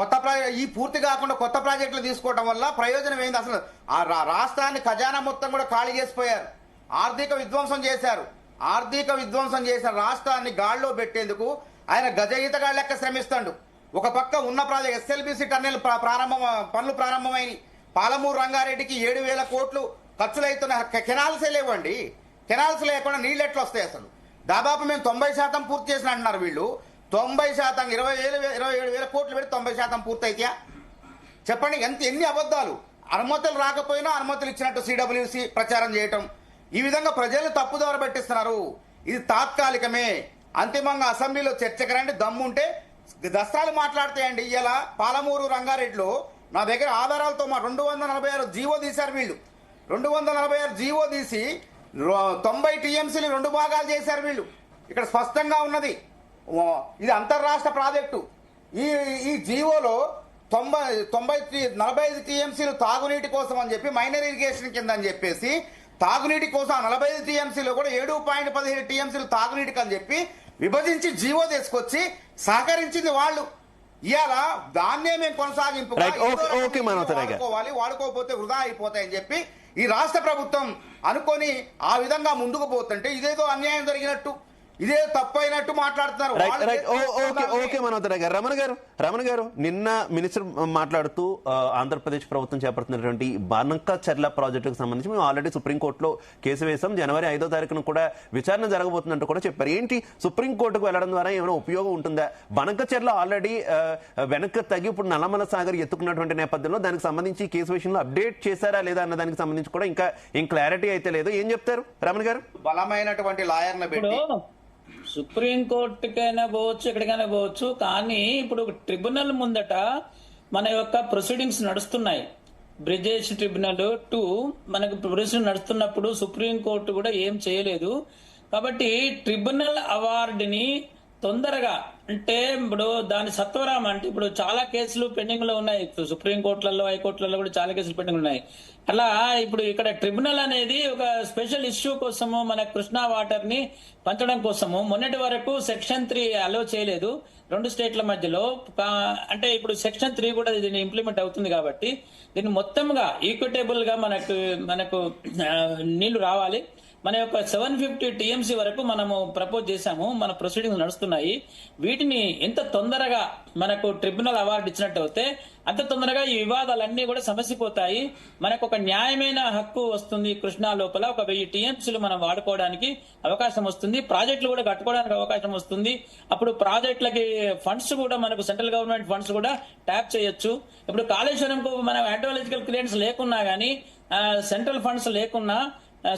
కొత్త ఈ పూర్తి కాకుండా కొత్త ప్రాజెక్టులు తీసుకోవడం వల్ల ప్రయోజనం ఏంది? అసలు ఆ రాష్ట్రాన్ని ఖజానా మొత్తం కూడా ఖాళీ చేసిపోయారు, ఆర్థిక విధ్వంసం చేశారు. రాష్ట్రాన్ని గాడిలో పెట్టేందుకు ఆయన గజయితగా లెక్క శ్రమిస్తాడు. ఒక పక్క ఉన్న ప్రాజెక్ట్ ఎస్ఎల్బిసి టన్నెల్ పనులు ప్రారంభమైనవి. పాలమూరు రంగారెడ్డికి 7,000 కోట్లు ఖర్చులైతున్న కెనాల్సే లేవండి. కెనాల్స్ లేకుండా నీళ్ళు ఎట్లా వస్తాయి? అసలు దాదాపు మేము 90% పూర్తి చేసిన అంటున్నారు వీళ్ళు. 90% 27,000 కోట్లు పెట్టి 90% పూర్తి అయితే చెప్పండి, ఎన్ని అబద్ధాలు! అనుమతులు రాకపోయినా అనుమతులు ఇచ్చినట్టు సిడబ్ల్యూసి ప్రచారం చేయటం, ఈ విధంగా ప్రజలను తప్పుదారి పట్టిస్తున్నారు. ఇది తాత్కాలికమే. అంతిమంగా అసెంబ్లీలో చర్చకు రండి, దమ్ముంటే దస్త్రాలు మాట్లాడతాయండి. ఇలా పాలమూరు రంగారెడ్డిలో నా దగ్గర ఆధారాలతో 246 జీవో తీశారు వీళ్ళు. 246 జీవో తీసి 90 టీఎంసీని 2 భాగాలు చేశారు వీళ్ళు. ఇక్కడ స్పష్టంగా ఉన్నది. ఇది అంతర్రాష్ట్ర ప్రాజెక్టు. ఈ జీవోలో 45 టీఎంసీలు తాగునీటి కోసం అని చెప్పి, మైనర్ ఇరిగేషన్ కింద అని చెప్పేసి తాగునీటి కోసం 45 టీఎంసీలో కూడా 7.17 టీఎంసీలు తాగునీటికి అని చెప్పి విభజించి జీవో తీసుకొచ్చి సహకరించింది వాళ్ళు. ఇవాళ దాన్నే మేము వాడుకోకపోతే వృధా అయిపోతాయని చెప్పి ఈ రాష్ట్ర ప్రభుత్వం అనుకొని ఆ విధంగా ముందుకు పోతుంటే ఇదేదో అన్యాయం జరిగినట్టు, ఇదే తప్పు అయినట్టు మాట్లాడుతున్నారు. రమణ గారు నిన్న మినిస్టర్ మాట్లాడుతూ ఆంధ్రప్రదేశ్ ప్రభుత్వం చేపడుతున్నటువంటి బానకచెర్ల ప్రాజెక్టుకు సంబంధించి మేము ఆల్రెడీ సుప్రీంకోర్టులో కేసు వేసాం, జనవరి 5వ తారీఖున కూడా విచారణ జరగబోతుందంటూ కూడా చెప్పారు. ఏంటి సుప్రీంకోర్టుకు వెళ్లడం ద్వారా ఏమైనా ఉపయోగం ఉంటుందా? బానకచెర్ల ఆల్రెడీ వెనక్కి తగ్గి ఇప్పుడు నల్లమల సాగర్ ఎత్తుకున్నటువంటి నేపథ్యంలో దానికి సంబంధించి కేసు విషయంలో అప్డేట్ చేశారా లేదా అన్న దానికి సంబంధించి కూడా ఇంకా ఏం క్లారిటీ అయితే లేదు. ఏం చెప్తారు రమణ గారు? బలమైనటువంటి లాయర్ను పెట్టి సుప్రీంకోర్టుకైనా పోవచ్చు, ఎక్కడికైనా పోవచ్చు, కానీ ఇప్పుడు ట్రిబ్యునల్ ముందట మన యొక్క ప్రొసీడింగ్స్ నడుస్తున్నాయి. బ్రిజేష్ ట్రిబ్యునల్ 2 మనకు ప్రొసీడింగ్ నడుస్తున్నప్పుడు సుప్రీంకోర్టు కూడా ఏం చేయలేదు. కాబట్టి ట్రిబ్యునల్ అవార్డుని తొందరగా, అంటే ఇప్పుడు దాని సత్వరం, అంటే ఇప్పుడు చాలా కేసులు పెండింగ్ లో ఉన్నాయి. సుప్రీంకోర్టులలో, హైకోర్టులలో కూడా చాలా కేసులు పెండింగ్ ఉన్నాయి. అలా ఇప్పుడు ఇక్కడ ట్రిబ్యునల్ అనేది ఒక స్పెషల్ ఇష్యూ కోసము, మన కృష్ణా వాటర్ ని పంచడం కోసము మొన్నటి వరకు సెక్షన్ 3 అలో చేయలేదు 2 స్టేట్ల మధ్యలో. అంటే ఇప్పుడు సెక్షన్ 3 కూడా దీన్ని ఇంప్లిమెంట్ అవుతుంది కాబట్టి దీన్ని మొత్తంగా ఈక్విటబుల్ గా మనకు నీళ్లు రావాలి. మన యొక్క 750 టీఎంసీ వరకు మనము ప్రపోజ్ చేశాము, మన ప్రొసీడింగ్స్ నడుస్తున్నాయి. వీటిని ఎంత తొందరగా మనకు ట్రిబ్యునల్ అవార్డు ఇచ్చినట్టు అయితే అంత తొందరగా ఈ వివాదాలన్నీ కూడా సమసిపోతాయి. మనకు ఒక న్యాయమైన హక్కు వస్తుంది. కృష్ణా లోపల ఒక 1000 టీఎంసీలు మనం వాడుకోవడానికి అవకాశం వస్తుంది, ప్రాజెక్టులు కూడా కట్టుకోవడానికి అవకాశం వస్తుంది. అప్పుడు ప్రాజెక్టులకి ఫండ్స్ కూడా మనకు సెంట్రల్ గవర్నమెంట్ ఫండ్స్ కూడా ట్యాప్ చేయొచ్చు. ఇప్పుడు కాళేశ్వరంకు మనం ఆర్కియాలజికల్ క్లియరెన్స్ లేకున్నా గానీ, సెంట్రల్ ఫండ్స్ లేకున్నా,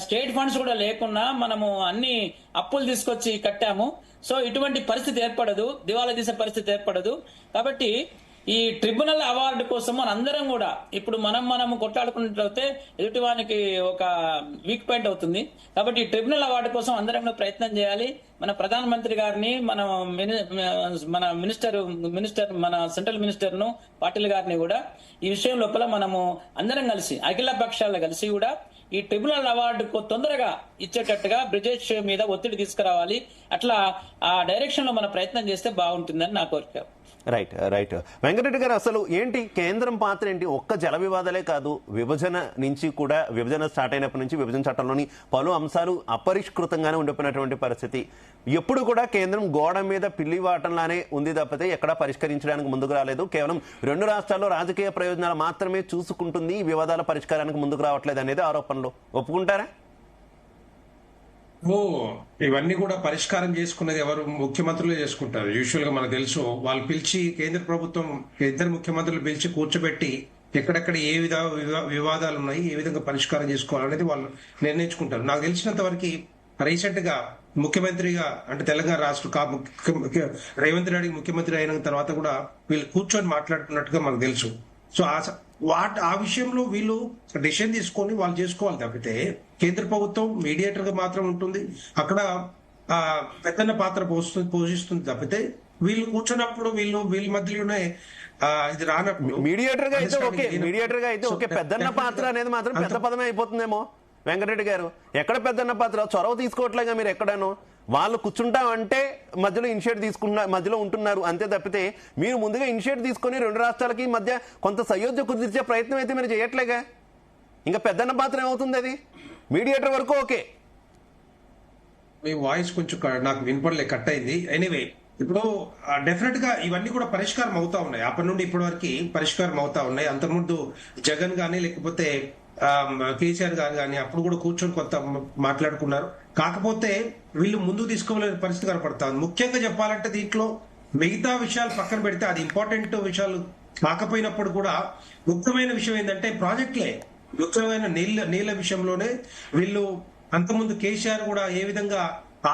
స్టేట్ ఫండ్స్ కూడా లేకున్నా మనము అన్ని అప్పులు తీసుకొచ్చి కట్టాము. సో ఇటువంటి పరిస్థితి ఏర్పడదు, దివాలా తీసే పరిస్థితి ఏర్పడదు. కాబట్టి ఈ ట్రిబ్యునల్ అవార్డు కోసం మనందరం కూడా ఇప్పుడు మనము కొట్లాడుకున్నట్లయితే ఎదుటివానికి ఒక వీక్ పాయింట్ అవుతుంది. కాబట్టి ఈ ట్రిబ్యునల్ అవార్డు కోసం అందరం ప్రయత్నం చేయాలి. మన ప్రధానమంత్రి గారిని, మన మినిస్టర్ మన సెంట్రల్ మినిస్టర్ ను, పాటిల్ గారిని కూడా ఈ విషయం లోపల మనము అందరం కలిసి, అఖిల పక్షాలు కలిసి కూడా ఈ ట్రిబ్యునల్ అవార్డు తొందరగా ఇచ్చేటట్టుగా బ్రిజేష్ మీద ఒత్తిడి తీసుకురావాలి. అట్లా ఆ డైరెక్షన్ లో మనం ప్రయత్నం చేస్తే బాగుంటుందని నా కోరిక. రైట్ వెంకటరెడ్డి గారు, అసలు ఏంటి కేంద్రం పాత్ర ఏంటి? ఒక్క జల వివాదాలే కాదు, విభజన నుంచి కూడా, విభజన స్టార్ట్ అయినప్పటి నుంచి విభజన చట్టంలోని పలు అంశాలు అపరిష్కృతంగానే ఉండిపోయినటువంటి పరిస్థితి. ఎప్పుడు కూడా కేంద్రం గోడ మీద పిల్లి వాటంలానే ఉంది తప్పితే ఎక్కడా పరిష్కరించడానికి ముందుకు రాలేదు. కేవలం 2 రాష్ట్రాల్లో రాజకీయ ప్రయోజనాలు మాత్రమే చూసుకుంటుంది, ఈ వివాదాల పరిష్కారానికి ముందుకు రావట్లేదు అనేది ఆరోపణలు. ఒప్పుకుంటారా? ఇవన్నీ కూడా పరిష్కారం చేసుకునేది ఎవరు? ముఖ్యమంత్రులే చేసుకుంటారు. యూజువల్ గా మనకు తెలుసు, వాళ్ళు పిలిచి, కేంద్ర ప్రభుత్వం 2 ముఖ్యమంత్రులు పిలిచి కూర్చోబెట్టి ఎక్కడెక్కడ ఏ వివాదాలు ఉన్నాయి, ఏ విధంగా పరిష్కారం చేసుకోవాలనేది వాళ్ళు నిర్ణయించుకుంటారు. నాకు తెలిసినంత వరకు రీసెంట్ గా ముఖ్యమంత్రిగా అంటే తెలంగాణ రాష్ట్ర రేవంత్ రెడ్డి ముఖ్యమంత్రి అయిన తర్వాత కూడా వీళ్ళు కూర్చొని మాట్లాడుకున్నట్టుగా మనకు తెలుసు. సో ఆ విషయంలో వీళ్ళు డెసిషన్ తీసుకొని వాళ్ళు చేసుకోవాలి తప్పితే కేంద్ర ప్రభుత్వం మీడియేటర్ గా మాత్రం ఉంటుంది, అక్కడ పెద్దన్న పాత్ర పోషిస్తుంది తప్పితే వీళ్ళు కూర్చున్నప్పుడు వీళ్ళ మధ్యలోనే ఇది రానప్పుడు మీడియేటర్ గా అయితే ఓకే, పెద్దన్న పాత్ర అనేది మాత్రం పెద్ద పదమే అయిపోతుందేమో. వెంకటరెడ్డి గారు, ఎక్కడ పెద్దన్న పాత్ర? చొరవ తీసుకోవట్లేగా మీరు ఎక్కడను. వాళ్ళు కూర్చుంటామంటే మధ్యలో మధ్యలో ఉంటున్నారు అంతే తప్పితే మీరు ముందుగా ఇనిషియేట్ తీసుకొని రెండు రాష్ట్రాలకి మధ్య కొంత సయోధ్య కుదిర్చే ప్రయత్నం అయితే మీరు చేయట్లేగా. ఇంకా పెద్దన్న పాత్ర ఏమవుతుంది? అది మీడియేటర్ వరకు ఓకే. మీ వాయిస్ కొంచెం నాకు వినపడలే, కట్ అయింది. ఎనీవే, ఇప్పుడు డెఫినెట్ గా ఇవన్నీ కూడా పరిష్కారం అవుతా ఉన్నాయి. అప్పటి నుండి ఇప్పటి వరకు పరిష్కారం అవుతా ఉన్నాయి. అంతకుముందు జగన్ గానీ లేకపోతే కేసీఆర్ గారు కానీ అప్పుడు కూడా కూర్చొని కొంత మాట్లాడుకున్నారు. కాకపోతే వీళ్ళు ముందుకు తీసుకోవాలనే పరిస్థితి కనపడతా ఉంది. ముఖ్యంగా చెప్పాలంటే దీంట్లో మిగతా విషయాలు పక్కన పెడితే అది ఇంపార్టెంట్ విషయాలు కాకపోయినప్పుడు కూడా ముఖ్యమైన విషయం ఏంటంటే ప్రాజెక్టులే. ముఖ్యమైన నీళ్ల విషయంలోనే వీళ్ళు అంతకుముందు కేసీఆర్ కూడా ఏ విధంగా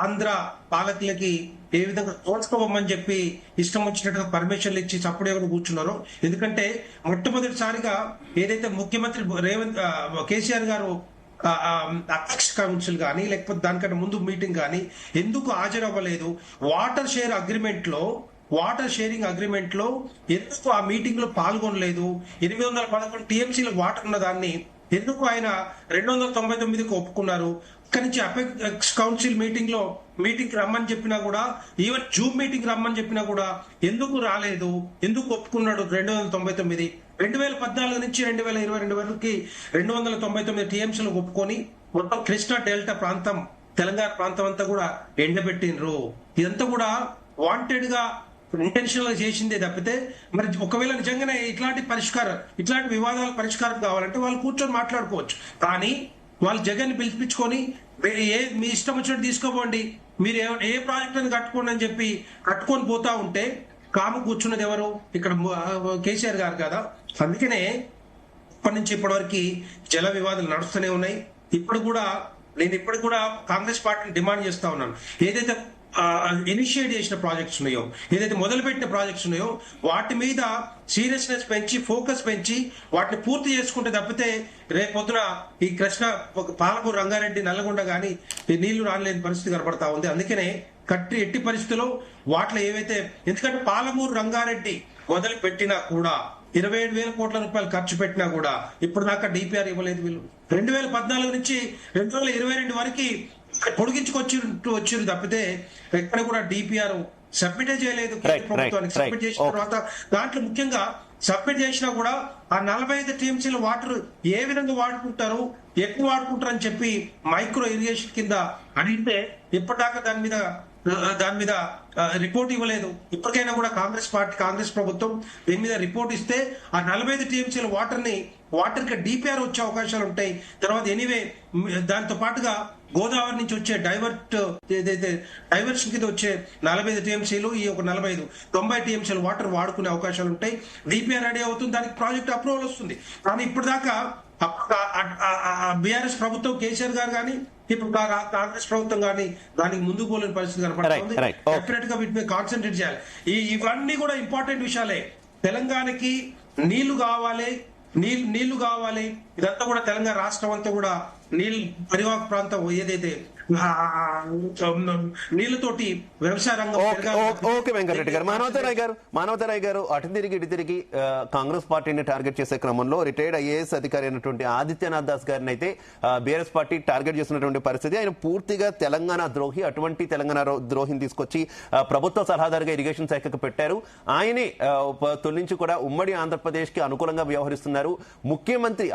ఆంధ్ర పాలకులకి ఏ విధంగా తోచుకోవమని చెప్పి ఇష్టం వచ్చినట్టుగా పర్మిషన్లు ఇచ్చి చప్పుడు కూర్చున్నారో. ఎందుకంటే మొట్టమొదటిసారిగా ఏదైతే ముఖ్యమంత్రి కేసీఆర్ గారు అపెక్స్ కౌన్సిల్ కానీ లేకపోతే దానికంటే ముందు మీటింగ్ కానీ ఎందుకు హాజరవ్వలేదు, వాటర్ షేరింగ్ అగ్రిమెంట్ లో ఎందుకు ఆ మీటింగ్ లో పాల్గొనలేదు, 811 టీఎంసీల వాటర్ ఉన్న దాన్ని ఎందుకు ఆయన 299కి ఒప్పుకున్నారు, ఇక్కడి నుంచి అపెక్స్ కౌన్సిల్ మీటింగ్ రమ్మని చెప్పినా కూడా, ఈవెన్ జూమ్ మీటింగ్ రమ్మని చెప్పినా కూడా ఎందుకు రాలేదు, ఎందుకు ఒప్పుకున్నాడు 299? 2014 నుంచి 2022 వరకు 299 టీఎంసీలు ఒప్పుకొని మొత్తం కృష్ణా డెల్టా ప్రాంతం తెలంగాణ ప్రాంతం అంతా కూడా ఎండబెట్టినరు. ఇదంతా కూడా వాంటెడ్ గా ఇంటెన్షనల్ గా చేసిందే తప్పితే మరి ఒకవేళ నిజంగానే ఇట్లాంటి వివాదాల పరిష్కారం కావాలంటే వాళ్ళు కూర్చొని మాట్లాడుకోవచ్చు. కానీ వాళ్ళు జగన్ పిలిపించుకొని మీ ఇష్టం వచ్చినట్టు తీసుకోపోండి, మీరు ఏ ప్రాజెక్ట్ అని కట్టుకోండి అని చెప్పి కట్టుకొని పోతా ఉంటే కాము కూర్చున్నది ఎవరు? ఇక్కడ కేసీఆర్ గారు కదా. అందుకనే ఇప్పటి నుంచి ఇప్పటి వరకు జల వివాదాలు నడుస్తూనే ఉన్నాయి. ఇప్పుడు కూడా కాంగ్రెస్ పార్టీని డిమాండ్ చేస్తా ఉన్నాను, ఏదైతే ఇనిషియేట్ చేసిన ప్రాజెక్ట్స్ ఉన్నాయో, ఏదైతే మొదలుపెట్టిన ప్రాజెక్ట్స్ ఉన్నాయో వాటి మీద సీరియస్నెస్ పెంచి ఫోకస్ పెంచి వాటిని పూర్తి చేసుకుంటే తప్పితే రేపొద్దున ఈ పాలమూరు రంగారెడ్డి నల్లగొండ కానీ నీళ్లు రాలేని పరిస్థితి కనపడతా ఉంది. అందుకనే ఎట్టి పరిస్థితుల్లో వాటిలో ఏవైతే, ఎందుకంటే పాలమూరు రంగారెడ్డి మొదలు పెట్టినా కూడా 27,000 కోట్ల రూపాయలు ఖర్చు పెట్టినా కూడా ఇప్పుడు దాకా డిపిఆర్ ఇవ్వలేదు వీళ్ళు. 2014 నుంచి 2022 వరకు పొడిగించుకొచ్చారు తప్పితే ఎక్కడ కూడా డిపిఆర్ సబ్మిట్ చేయలేదు ప్రభుత్వానికి. సబ్మిట్ చేసిన తర్వాత దాంట్లో ముఖ్యంగా సబ్మిట్ చేసినా కూడా ఆ 45 టీఎంసీల వాటర్ ఏ విధంగా వాడుకుంటారు, ఎక్కువ వాడుకుంటారు అని చెప్పి మైక్రో ఇరిగేషన్ కింద అడిగితే ఇప్పటిదాకా దాని మీద రిపోర్ట్ ఇవ్వలేదు. ఇప్పటికైనా కూడా కాంగ్రెస్ ప్రభుత్వం దీని మీద రిపోర్ట్ ఇస్తే ఆ 45 టీఎంసీల వాటర్ కి డిపిఆర్ వచ్చే అవకాశాలు ఉంటాయి. తర్వాత ఎనీవే దాంతో పాటుగా గోదావరి నుంచి వచ్చే డైవర్షన్ కింద వచ్చే 45 టీఎంసీలు, ఈ ఒక 90 టీఎంసీలు వాటర్ వాడుకునే అవకాశాలు ఉంటాయి. డిపిఆర్ రెడీ అవుతుంది, దానికి ప్రాజెక్ట్ అప్రూవల్ వస్తుంది. కానీ ఇప్పుడు దాకా బీఆర్ఎస్ ప్రభుత్వం కేసీఆర్ గారు కానీ ఇప్పుడు కాంగ్రెస్ ప్రభుత్వం కానీ దానికి ముందుకు పోలేని పరిస్థితి కనపడుతుంది. డెఫినెట్ గా వీటి మీద కాన్సన్ట్రేట్ చేయాలి. ఇవన్నీ కూడా ఇంపార్టెంట్ విషయాలే. తెలంగాణకి నీళ్లు కావాలి. ఇదంతా కూడా తెలంగాణ రాష్ట్రం అంతా కూడా పరివాహక ప్రాంతం ఏదైతే నీళ్లతోటి వ్యవసాయ రంగం. ఓకే వెంకటరెడ్డి గారు, మానవతరాయ్ గారు అటు తిరిగి కాంగ్రెస్ పార్టీని టార్గెట్ చేసే క్రమంలో రిటైర్డ్ ఐఏఎస్ అధికారి అయినటువంటి ఆదిత్యనాథ్ దాస్ గారిని అయితే బీఆర్ఎస్ పార్టీ టార్గెట్ చేసినటువంటి పరిస్థితి. ఆయన పూర్తిగా తెలంగాణ ద్రోహి, అటువంటి తెలంగాణ ద్రోహిని తీసుకొచ్చి ప్రభుత్వ సలహాదారుగా ఇరిగేషన్ శాఖకు పెట్టారు. ఆయనే తొలి నుంచి కూడా ఉమ్మడి ఆంధ్రప్రదేశ్ కి అనుకూలంగా వ్యవహరిస్తున్నారు.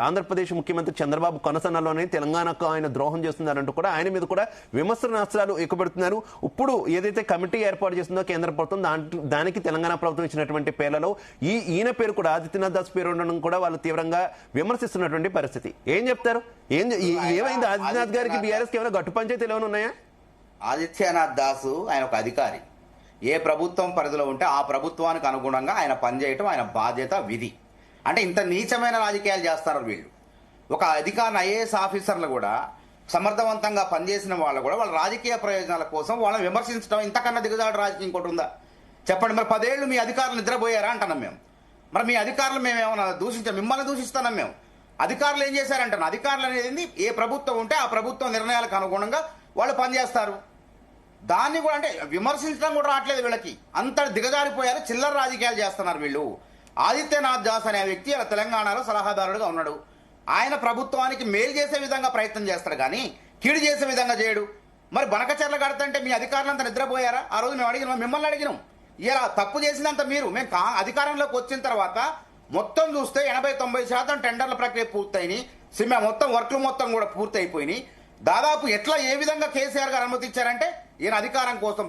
ఆంధ్రప్రదేశ్ ముఖ్యమంత్రి చంద్రబాబు కొనసన్నలోనే తెలంగాణకు ఆయన ద్రోహం చేస్తున్నారంటూ కూడా ఆయన మీద కూడా విమర్శనాస్త్రాలు ఎక్కుపెడుతున్నారు. ఇప్పుడు ఏదైతే కమిటీ ఏర్పాటు చేస్తుందో కేంద్ర ప్రభుత్వం, దానికి తెలంగాణ ప్రభుత్వం ఇచ్చినటువంటి పేర్లలో ఈయన పేరు కూడా, ఆదిత్యనాథ్ దాస్ పేరు ఉండడం కూడా వాళ్ళు తీవ్రంగా విమర్శిస్తున్నటువంటి పరిస్థితి. ఏం చెప్తారు? ఏమైంది ఆదిత్యనాథ్ గారికి? బీఆర్ఎస్ కేవలం గట్టు పంచాయతీలు ఏమైనా ఉన్నాయా? ఆదిత్యనాథ్ దాస్ ఆయన ఒక అధికారి. ఏ ప్రభుత్వం పరిధిలో ఉంటే ఆ ప్రభుత్వానికి అనుగుణంగా ఆయన పనిచేయటం ఆయన బాధ్యత, విధి. అంటే ఇంత నీచమైన రాజకీయాలు చేస్తారు వీళ్ళు. ఒక అధికార ఐఏఎస్ ఆఫీసర్లు కూడా సమర్థవంతంగా పనిచేసిన వాళ్ళు కూడా వాళ్ళ రాజకీయ ప్రయోజనాల కోసం వాళ్ళని విమర్శించడం ఇంతకన్నా దిగజాడు రాజకీయం ఇంకోటి ఉందా చెప్పండి. మరి 10 ఏళ్ళు మీ అధికారులు నిద్రపోయారా అంటున్నాం మేము. మరి మీ అధికారులు మేము ఏమైనా మిమ్మల్ని దూషిస్తున్నాం మేము. అధికారులు ఏం చేశారంటున్నాం. అధికారులు అనేది ఏ ప్రభుత్వం ఉంటే ఆ ప్రభుత్వం నిర్ణయాలకు అనుగుణంగా వాళ్ళు పనిచేస్తారు. దాన్ని కూడా అంటే విమర్శించడం కూడా రావట్లేదు వీళ్ళకి. అంత దిగజారిపోయారు, చిల్లర రాజకీయాలు చేస్తున్నారు వీళ్ళు. ఆదిత్యనాథ్ దాస్ అనే వ్యక్తి అలా తెలంగాణలో సలహాదారుడుగా ఉన్నాడు. ఆయన ప్రభుత్వానికి మేలు చేసే విధంగా ప్రయత్నం చేస్తాడు కానీ కీడు చేసే విధంగా చేయడు. మరి బనకచెర్ల కడతంటే మీ అధికారులంతా నిద్రపోయారా? ఆ రోజు మేము అడిగినాం, మిమ్మల్ని అడిగినాం. ఇలా తప్పు చేసినంత మీరు మేము అధికారంలోకి వచ్చిన తర్వాత మొత్తం చూస్తే 80-90% టెండర్ల ప్రక్రియ పూర్తయినాయి. సినిమా మొత్తం వర్క్లు మొత్తం కూడా పూర్తయిపోయినాయి. దాదాపు ఎట్లా ఏ విధంగా కేసీఆర్ గారు అనుమతించారంటే ఈయన అధికారం కోసం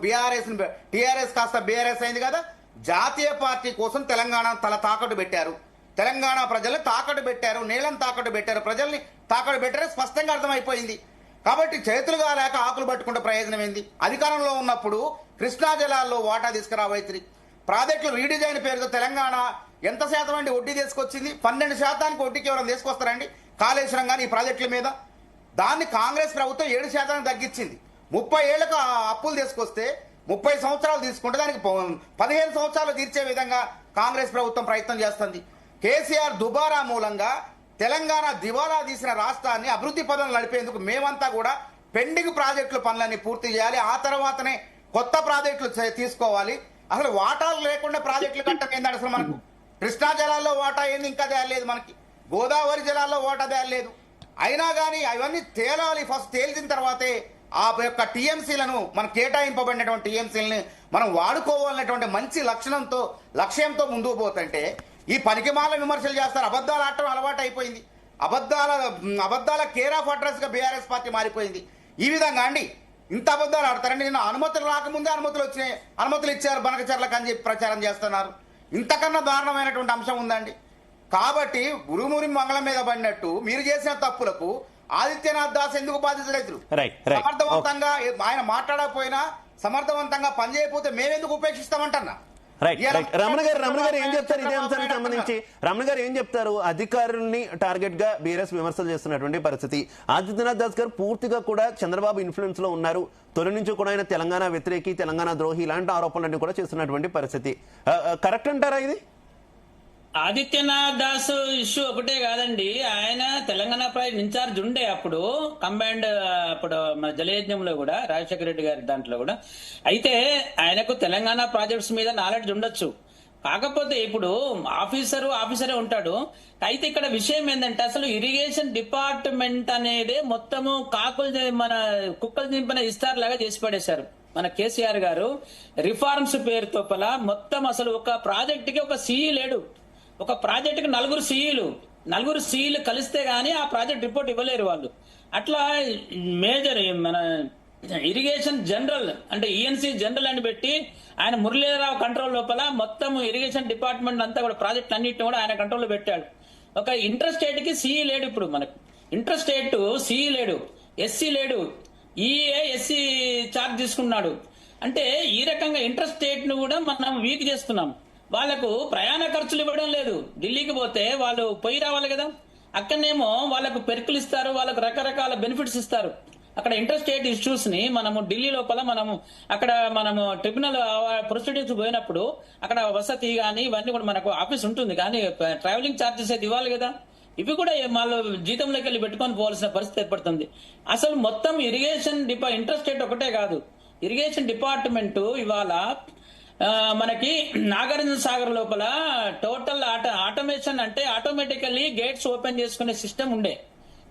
టీఆర్ఎస్ కాస్త బీఆర్ఎస్ అయింది కదా, జాతీయ పార్టీ కోసం తెలంగాణ తల తాకట్టు పెట్టారు. తెలంగాణ ప్రజల్ని తాకట్టు పెట్టారు, నీళ్ళని తాకట్టు పెట్టారు, ప్రజల్ని తాకట్టు పెట్టారు. స్పష్టంగా అర్థమైపోయింది. కాబట్టి చేతులుగా లేక ఆకులు పట్టుకుంటే ప్రయోజనం ఏంది? అధికారంలో ఉన్నప్పుడు కృష్ణా జలాల్లో వాటా తీసుకురావైతుంది. ప్రాజెక్టులు రీడిజైన్ పేరుతో తెలంగాణ ఎంత శాతం అండి వడ్డీ తీసుకొచ్చింది? 12% వడ్డీకి ఎవరైనా తీసుకొస్తారండి? కాళేశ్వరం కానీ ఈ ప్రాజెక్టుల మీద దాన్ని కాంగ్రెస్ ప్రభుత్వం 7% తగ్గించింది. 30 ఏళ్లకు అప్పులు తీసుకొస్తే 30 సంవత్సరాలు తీసుకుంటే దానికి 15 సంవత్సరాలు తీర్చే విధంగా కాంగ్రెస్ ప్రభుత్వం ప్రయత్నం చేస్తుంది. కేసీఆర్ దుబారా మూలంగా తెలంగాణ దివాలా తీసిన రాష్ట్రాన్ని అభివృద్ధి పదంలో నడిపేందుకు మేమంతా కూడా పెండింగ్ ప్రాజెక్టుల పనులన్నీ పూర్తి చేయాలి. ఆ తర్వాతనే కొత్త ప్రాజెక్టులు తీసుకోవాలి. అసలు వాటాలు లేకుండా ప్రాజెక్టులు కట్టడం ఏంటంటే అసలు మనకు కృష్ణా జలాల్లో వాటా ఏంది ఇంకా తేలేదు, మనకి గోదావరి జలాల్లో వాటా తేలేదు. అయినా కానీ అవన్నీ తేలాలి. ఫస్ట్ తేల్చిన తర్వాతే ఆ యొక్క టీఎంసీలను మనం కేటాయింపబడినటువంటి టీఎంసీలని మనం వాడుకోవాలనేటువంటి మంచి లక్ష్యంతో ముందుకు పోతుంటే ఈ పనికిమాల విమర్శలు చేస్తారు. అబద్ధాలు ఆడటం అలవాటు అయిపోయింది. అబద్ధాల కేర్ ఆఫ్ అడ్రస్ గా బీఆర్ఎస్ పార్టీ మారిపోయింది. ఈ విధంగా అండి ఇంత అబద్ధాలు ఆడతారండి. నేను అనుమతులు రాకముందే అనుమతులు వచ్చినాయి, అనుమతులు ఇచ్చారు బనకచెర్లకు అని చెప్పి ప్రచారం చేస్తున్నారు. ఇంతకన్నా దారుణమైనటువంటి అంశం ఉందండి. కాబట్టి ఉరుమురి మంగళం మీద పడినట్టు మీరు చేసిన తప్పులకు ఆదిత్యనాథ్ దాస్ ఎందుకు బాధితులైతురు? సమర్థవంతంగా ఆయన మాట్లాడకపోయినా సమర్థవంతంగా పనిచేయకపోతే మేమెందుకు ఉపేక్షిస్తామంటున్నా. రమణ గారు ఏం చెప్తారు ఇదే అంశానికి సంబంధించి? రమణ గారు ఏం చెప్తారు? అధికారుల్ని టార్గెట్ గా బీఆర్ఎస్ విమర్శలు చేస్తున్నటువంటి పరిస్థితి. ఆదిత్యనాథ్ దాస్ గారు పూర్తిగా కూడా చంద్రబాబు ఇన్ఫ్లుయెన్స్ లో ఉన్నారు. తొలి నుంచి కూడా ఆయన తెలంగాణ వ్యతిరేకి, తెలంగాణ ద్రోహి ఇలాంటి ఆరోపణలన్నీ కూడా చేస్తున్నటువంటి పరిస్థితి. కరెక్ట్ అంటారా ఇది? ఆదిత్యనాథ్ దాస్ ఇష్యూ ఒకటే కాదండి. ఆయన తెలంగాణ ప్రాజెక్ట్ ఇన్ఛార్జ్ ఉండే అప్పుడు కంబైన్డ్ అప్పుడు మన జలయజ్ఞంలో కూడా రాజశేఖర రెడ్డి గారి దాంట్లో కూడా. అయితే ఆయనకు తెలంగాణ ప్రాజెక్ట్స్ మీద నాలెడ్జ్ ఉండొచ్చు. కాకపోతే ఇప్పుడు ఆఫీసరే ఉంటాడు. అయితే ఇక్కడ విషయం ఏంటంటే అసలు ఇరిగేషన్ డిపార్ట్మెంట్ అనేది మొత్తము మన కుక్కలు దింపిన ఇస్తారు లాగా చేసి పడేశారు మన కేసీఆర్ గారు. రిఫార్మ్స్ పేరుతో మొత్తం అసలు ఒక ప్రాజెక్ట్ కి ఒక సిఈ లేడు. ఒక ప్రాజెక్ట్ కి 4 సీఈలు కలిస్తే గానీ ఆ ప్రాజెక్ట్ రిపోర్ట్ ఇవ్వలేరు వాళ్ళు. అట్లా మేజర్ మన ఇరిగేషన్ జనరల్ అంటే ఈఎన్సీ జనరల్ అని పెట్టి ఆయన మురళీధరరావు కంట్రోల్ లోపల మొత్తం ఇరిగేషన్ డిపార్ట్మెంట్ అంతా కూడా ప్రాజెక్ట్ అన్నింటిని కూడా ఆయన కంట్రోల్లో పెట్టాడు. ఒక ఇంటర్ స్టేట్ కి సిఈ లేడు. ఇప్పుడు మనకు ఇంటర్ స్టేట్ సిఈ లేడు, ఎస్సీ లేడు, ఈఏ ఎస్సీ చార్జ్ తీసుకున్నాడు. అంటే ఈ రకంగా ఇంటర్ స్టేట్ ను కూడా మనం వీక్ చేస్తున్నాం. వాళ్లకు ప్రయాణ ఖర్చులు ఇవ్వడం లేదు. ఢిల్లీకి పోతే వాళ్ళు పోయి రావాలి కదా, అక్కడనేమో వాళ్ళకు పెరుకులు ఇస్తారు, వాళ్ళకు రకరకాల బెనిఫిట్స్ ఇస్తారు. అక్కడ ఇంటర్ స్టేట్ ఇష్యూస్ ని మనము ఢిల్లీ లోపల మనము ట్రిబ్యునల్ ప్రొసీడింగ్స్ పోయినప్పుడు అక్కడ వసతి కానీ ఇవన్నీ కూడా మనకు ఆఫీస్ ఉంటుంది, కానీ ట్రావెలింగ్ ఛార్జెస్ అయితే ఇవ్వాలి కదా. ఇవి కూడా వాళ్ళు జీతంలోకి వెళ్ళి పెట్టుకొని పోవాల్సిన పరిస్థితి ఏర్పడుతుంది. అసలు మొత్తం ఇరిగేషన్ ఇంటర్ స్టేట్ ఒకటే కాదు, ఇరిగేషన్ డిపార్ట్మెంట్ ఇవాళ మనకి నాగార్జున సాగర్ లోపల టోటల్ ఆటోమేషన్ అంటే ఆటోమేటికల్లీ గేట్స్ ఓపెన్ చేసుకునే సిస్టమ్ ఉండే.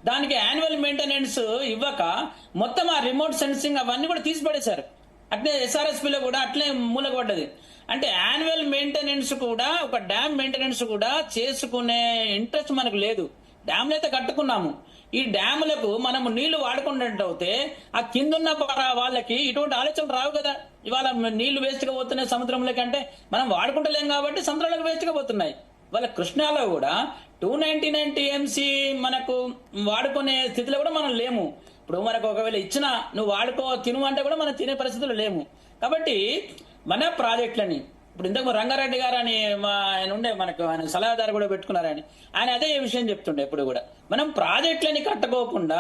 దానికి యాన్యువల్ మెయింటెనెన్స్ ఇవ్వక మొత్తం ఆ రిమోట్ సెన్సింగ్ అవన్నీ కూడా తీసిపడేశారు. అట్లే ఎస్ఆర్ఎస్పీలో కూడా అట్లే మూలగొడ్డది. అంటే యాన్యువల్ మెయింటెనెన్స్ కూడా ఒక డ్యామ్ మెయింటెనెన్స్ కూడా చేసుకునే ఇంట్రెస్ట్ మనకు లేదు. డ్యామ్లు అయితే కట్టుకున్నాము, ఈ డ్యాములకు మనము నీళ్లు వాడుకున్నట్టయితే ఆ కిందున్న వాళ్ళకి ఇటువంటి ఆలోచనలు రావు కదా. ఇవాళ నీళ్లు వేస్ట్ గా పోతున్నాయి సముద్రంలోకి, అంటే మనం వాడుకుంటలేం కాబట్టి సముద్రంలోకి వేస్ట్ గా పోతున్నాయి. వాళ్ళ కృష్ణాలో కూడా 299 టీఎంసీ మనకు వాడుకునే స్థితిలో కూడా మనం లేము. ఇప్పుడు మనకు ఒకవేళ ఇచ్చినా నువ్వు వాడుకో తిను అంటే కూడా మనం తినే పరిస్థితులు లేము. కాబట్టి మన ప్రాజెక్టులని ఇప్పుడు ఇంతకు రంగారెడ్డి గారు అని ఆయన ఉండే, మనకు ఆయన సలహాదారు కూడా పెట్టుకున్నారని, ఆయన అదే విషయం చెప్తుండే. ఇప్పుడు కూడా మనం ప్రాజెక్టులని కట్టుకోకుండా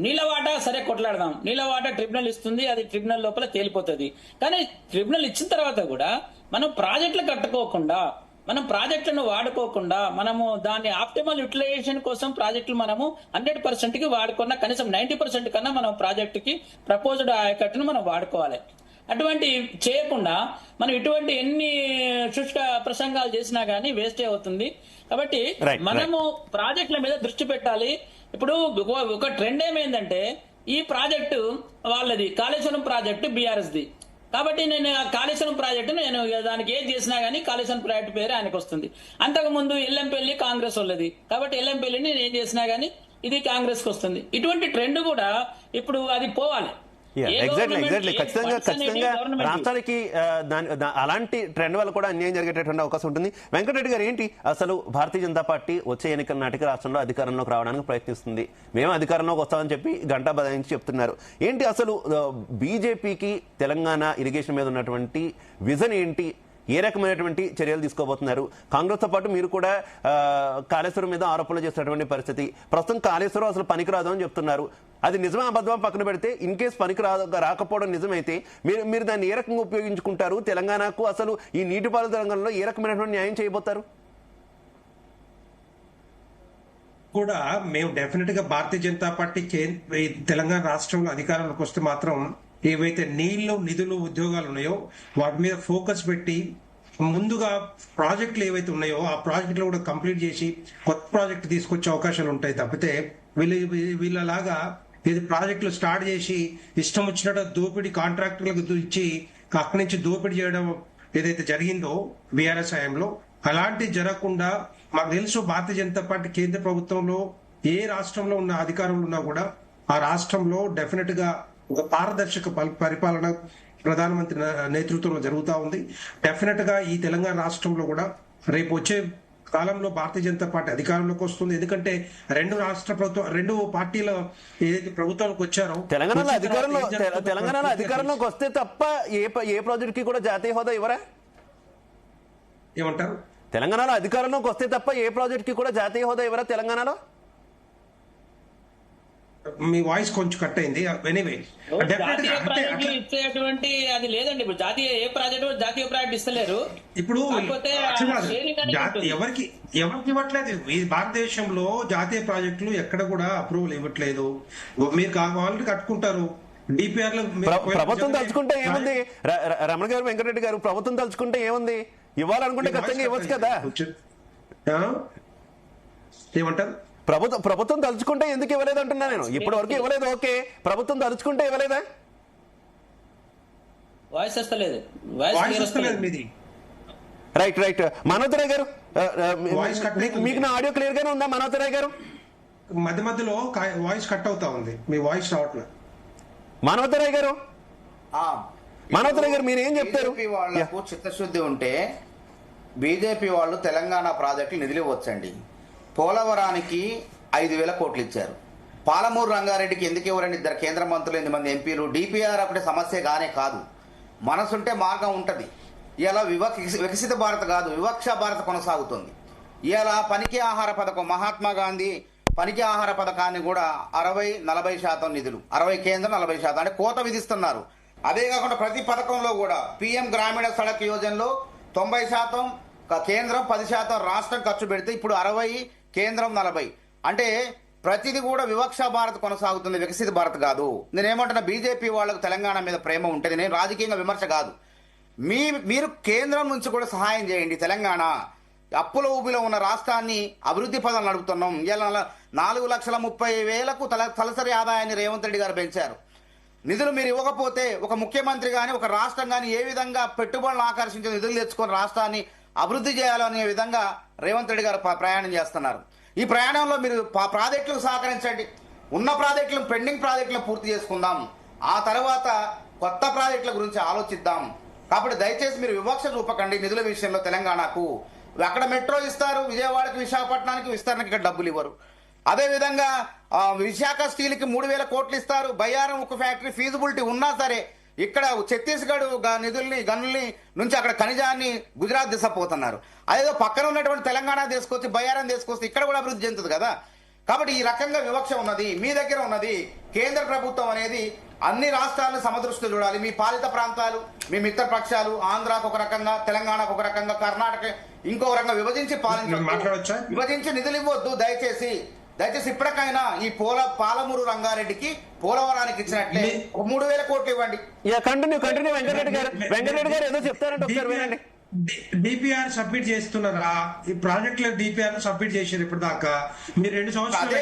నీళ్ళ వాటా సరే కొట్లాడదాం, నీళ్ళ వాటా ట్రిబ్యునల్ ఇస్తుంది, అది ట్రిబ్యునల్ లోపల తేలిపోతుంది. కానీ ట్రిబ్యునల్ ఇచ్చిన తర్వాత కూడా మనం ప్రాజెక్టులు కట్టుకోకుండా, మనం ప్రాజెక్టులను వాడుకోకుండా, మనము దాన్ని ఆప్టిమల్ యూటిలైజేషన్ కోసం ప్రాజెక్టులు మనము 100% కి వాడుకున్న, కనీసం 90% కన్నా మనం ప్రాజెక్టుకి ప్రపోజ్డ్ ఆయకట్టును మనం వాడుకోవాలి. అటువంటి చేయకుండా మనం ఇటువంటి ఎన్ని శుష్క ప్రసంగాలు చేసినా గానీ వేస్టే అవుతుంది. కాబట్టి మనము ప్రాజెక్టుల మీద దృష్టి పెట్టాలి. ఇప్పుడు ఒక ట్రెండ్ ఏమైందంటే, ఈ ప్రాజెక్టు వాళ్ళది, కాళేశ్వరం ప్రాజెక్టు బీఆర్ఎస్ ది. కాబట్టి నేను కాళేశ్వరం ప్రాజెక్టు నేను దానికి ఏది చేసినా గానీ కాళేశ్వరం ప్రాజెక్టు పేరు ఆయనకు వస్తుంది. అంతకు ముందు ఎల్లంపల్లి కాంగ్రెస్ వాళ్ళది, కాబట్టి ఎల్లంపల్లిని నేను ఏం చేసినా గానీ ఇది కాంగ్రెస్ కు వస్తుంది. ఇటువంటి ట్రెండ్ కూడా ఇప్పుడు అది పోవాలి. ఎగ్జాక్ట్లీ ఖచ్చితంగా రాష్ట్రానికి అలాంటి ట్రెండ్ వల్ల కూడా అన్యాయం జరిగేటటువంటి అవకాశం ఉంటుంది. వెంకటరెడ్డి గారు, ఏంటి అసలు భారతీయ జనతా పార్టీ వచ్చే ఎన్నికల నాటికి రాష్ట్రంలో అధికారంలోకి రావడానికి ప్రయత్నిస్తుంది, మేము అధికారంలోకి వస్తామని చెప్పి గంటా బదాయించి చెప్తున్నారు. ఏంటి అసలు బీజేపీకి తెలంగాణ ఇరిగేషన్ మీద ఉన్నటువంటి విజన్ ఏంటి? ఏ రకమైనటువంటి చర్యలు తీసుకోబోతున్నారు? కాంగ్రెస్ తో పాటు మీరు కూడా కాళేశ్వరం మీద ఆరోపణలు చేసినటువంటి పరిస్థితి, ప్రస్తుతం కాళేశ్వరం అసలు పనికిరాదు అని చెప్తున్నారు. అది నిజమా అబద్ధమా పక్కన పెడితే, ఇన్ కేసు పనికి రాకపోవడం నిజమైతే మీరు దాన్ని ఏ రకంగా ఉపయోగించుకుంటారు? తెలంగాణకు అసలు ఈ నీటిపారుదల రంగంలో ఏ రకమైనటువంటి న్యాయం చేయబోతారు? కూడా మేము డెఫినెట్ గా భారతీయ జనతా పార్టీ తెలంగాణ రాష్ట్రంలో అధికారంలోకి వస్తే మాత్రం ఏవైతే నీళ్లు, నిధులు, ఉద్యోగాలు ఉన్నాయో వాటి మీద ఫోకస్ పెట్టి ముందుగా ప్రాజెక్టులు ఏవైతే ఉన్నాయో ఆ ప్రాజెక్టులు కూడా కంప్లీట్ చేసి కొత్త ప్రాజెక్టు తీసుకొచ్చే అవకాశాలు ఉంటాయి. తప్పితే వీళ్ళలాగా ఇది ప్రాజెక్టులు స్టార్ట్ చేసి ఇష్టం వచ్చినట్టు దోపిడీ కాంట్రాక్టర్లకు ఇచ్చి అక్కడి నుంచి దోపిడీ చేయడం ఏదైతే జరిగిందో బీఆర్ఎస్ హయాంలో, అలాంటివి జరగకుండా మాకు తెలుసు భారతీయ జనతా పార్టీ కేంద్ర ప్రభుత్వంలో ఏ రాష్ట్రంలో ఉన్న అధికారంలో ఉన్నా కూడా ఆ రాష్ట్రంలో డెఫినెట్ గా ఒక పారదర్శక పరిపాలన ప్రధానమంత్రి నేతృత్వంలో జరుగుతూ ఉంది. డెఫినెట్ గా ఈ తెలంగాణ రాష్ట్రంలో కూడా రేపు వచ్చే కాలంలో భారతీయ జనతా పార్టీ అధికారంలోకి వస్తుంది. ఎందుకంటే రెండు పార్టీల ఏదైతే ప్రభుత్వానికి వచ్చారో తెలంగాణలో అధికారంలోకి వస్తే తప్ప ఏ ప్రాజెక్ట్ కి కూడా జాతీయ హోదా ఇవ్వరా? ఏమంటారు? తెలంగాణలో అధికారంలోకి వస్తే తప్ప ఏ ప్రాజెక్ట్ కి కూడా జాతీయ హోదా ఇవ్వరా తెలంగాణలో? మీ వాయిస్ కొంచెం కట్ అయింది. ఎనీవే, ఇచ్చేటువంటి అది లేదండి. ఇప్పుడు ఏ జాతీయ ప్రాజెక్ట్ ఇస్తలేరు. ఇప్పుడు ఎవరికి ఇవ్వట్లేదు. ఈ భారతదేశంలో జాతీయ ప్రాజెక్టులు ఎక్కడ కూడా అప్రూవల్ ఇవ్వట్లేదు. మీరు కావాలంటే కట్టుకుంటారు. డిపిఆర్ లో ప్రభుత్వం తలుచుకుంటే ఏముంది? రమణ గారు, వెంకటరెడ్డి గారు, ప్రభుత్వం తలుచుకుంటే ఏముంది? ఇవ్వాలనుకుంటే ఖచ్చితంగా ఇవ్వచ్చు కదా. ఏమంటారు? ప్రభుత్వం తలుచుకుంటే ఎందుకు ఇవ్వలేదు అంటున్నా నేను. ఇప్పటి వరకు ఇవ్వలేదు, ఓకే. ప్రభుత్వం తలుచుకుంటే ఇవ్వలేదా? వాయిస్ వస్తలేదు మీది. రైట్. మనోతరాయ్ గారు, మీకు నా ఆడియో క్లియర్ గానే ఉందా? మనోతరాయ్ గారు, మధ్య మధ్యలో వాయిస్ కట్ అవుతా ఉంది, మీ వాయిస్ రావట్లేదు. మనోతరాయ్ గారు, మీరు ఏం చెప్తారు? వాళ్లకు చిత్తశుద్ధి ఉంటే బీజేపీ వాళ్ళు తెలంగాణ ప్రాజెక్టులు నిధులు ఇవ్వచ్చండి. పోలవరానికి 5,000 కోట్లు ఇచ్చారు. పాలమూరు రంగారెడ్డికి ఎందుకు ఇవ్వరండి? 2 కేంద్ర మంత్రులు, 8 మంది ఎంపీలు. డిపిఆర్ ఒకటి సమస్య గానే కాదు, మనసుంటే మార్గం ఉంటది. ఇలా వికసిత భారత్ కాదు, వివక్ష భారత్ కొనసాగుతుంది. ఇలా పనికి ఆహార పథకం, మహాత్మా గాంధీ పనికి ఆహార పథకాన్ని కూడా 60-40% నిధులు, 60 కేంద్రం 40% అంటే కోత విధిస్తున్నారు. అదే కాకుండా ప్రతి పథకంలో కూడా పిఎం గ్రామీణ సడక్ యోజనలో 90% కేంద్రం, 10% రాష్ట్రం ఖర్చు పెడితే ఇప్పుడు 60 కేంద్రం 40, అంటే ప్రతిది కూడా వివక్ష భారత్ కొనసాగుతుంది, వికసిత భారత్ కాదు. నేనేమంటున్నా, బీజేపీ వాళ్ళకు తెలంగాణ మీద ప్రేమ ఉంటుంది, నేను రాజకీయంగా విమర్శ కాదు. మీరు కేంద్రం నుంచి కూడా సహాయం చేయండి. తెలంగాణ అప్పుల ఊబిలో ఉన్న రాష్ట్రాన్ని అభివృద్ధి పదాలు నడుపుతున్నాం. ఇలా 4,30,000కు తలసరి ఆదాయాన్ని రేవంత్ రెడ్డి గారు పెంచారు. నిధులు మీరు ఇవ్వకపోతే ఒక ముఖ్యమంత్రి గాని ఒక రాష్ట్రం గాని ఏ విధంగా పెట్టుబడులను ఆకర్షించే నిధులు తెచ్చుకొని రాష్ట్రాన్ని అభివృద్ధి చేయాలనే విధంగా రేవంత్ రెడ్డి గారు ప్రయాణం చేస్తున్నారు. ఈ ప్రయాణంలో మీరు ప్రాజెక్టులకు సహకరించండి. ఉన్న ప్రాజెక్టులను, పెండింగ్ ప్రాజెక్టులను పూర్తి చేసుకుందాం. ఆ తర్వాత కొత్త ప్రాజెక్టుల గురించి ఆలోచిద్దాం. కాబట్టి దయచేసి మీరు వివక్ష చూపకండి నిధుల విషయంలో. తెలంగాణకు అక్కడ మెట్రో ఇస్తారు, విజయవాడకి, విశాఖపట్నానికి విస్తరణకి ఇక్కడ డబ్బులు ఇవ్వరు. అదేవిధంగా విశాఖ స్టీల్కి 3,000 కోట్లు ఇస్తారు. బయ్యారం ఉక్కు ఫ్యాక్టరీ ఫీజిబిలిటీ ఉన్నా సరే ఇక్కడ ఛత్తీస్గఢ్ నిధుల్ని గనుల్ని నుంచి అక్కడ ఖనిజాన్ని గుజరాత్ దిశపోతున్నారు. అదేదో పక్కన ఉన్నటువంటి తెలంగాణ తీసుకొచ్చి బయ్యారం తీసుకొస్తే ఇక్కడ కూడా అభివృద్ధి చెందుతుంది కదా. కాబట్టి ఈ రకంగా వివక్ష ఉన్నది, మీ దగ్గర ఉన్నది. కేంద్ర ప్రభుత్వం అనేది అన్ని రాష్ట్రాలను సమదృష్టిలో చూడాలి. మీ పాలిత ప్రాంతాలు, మీ మిత్ర పక్షాలు, ఆంధ్రాకు ఒక రకంగా, తెలంగాణకు ఒక రకంగా, కర్ణాటక ఇంకో రకంగా విభజించి మాట్లాడొచ్చా? విభజించి నిధులు ఇవ్వద్దు దయచేసి. ఇప్పటికైనా ఈ పాలమూరు రంగారెడ్డికి పోలవరానికి ఇచ్చినట్లే 3,000 కోట్లు ఇవ్వండి. కంటిన్యూ వెంకటరెడ్డి గారు ఏదో చెప్తారంటే ఒకసారి వినండి. డిపిఆర్ సబ్మిట్ చేస్తున్నారా? ఈ ప్రాజెక్ట్ లో డిపిఆర్ సబ్మిట్ చేశారు ఇప్పుడు దాకా. మీరు 2 సంవత్సరాలు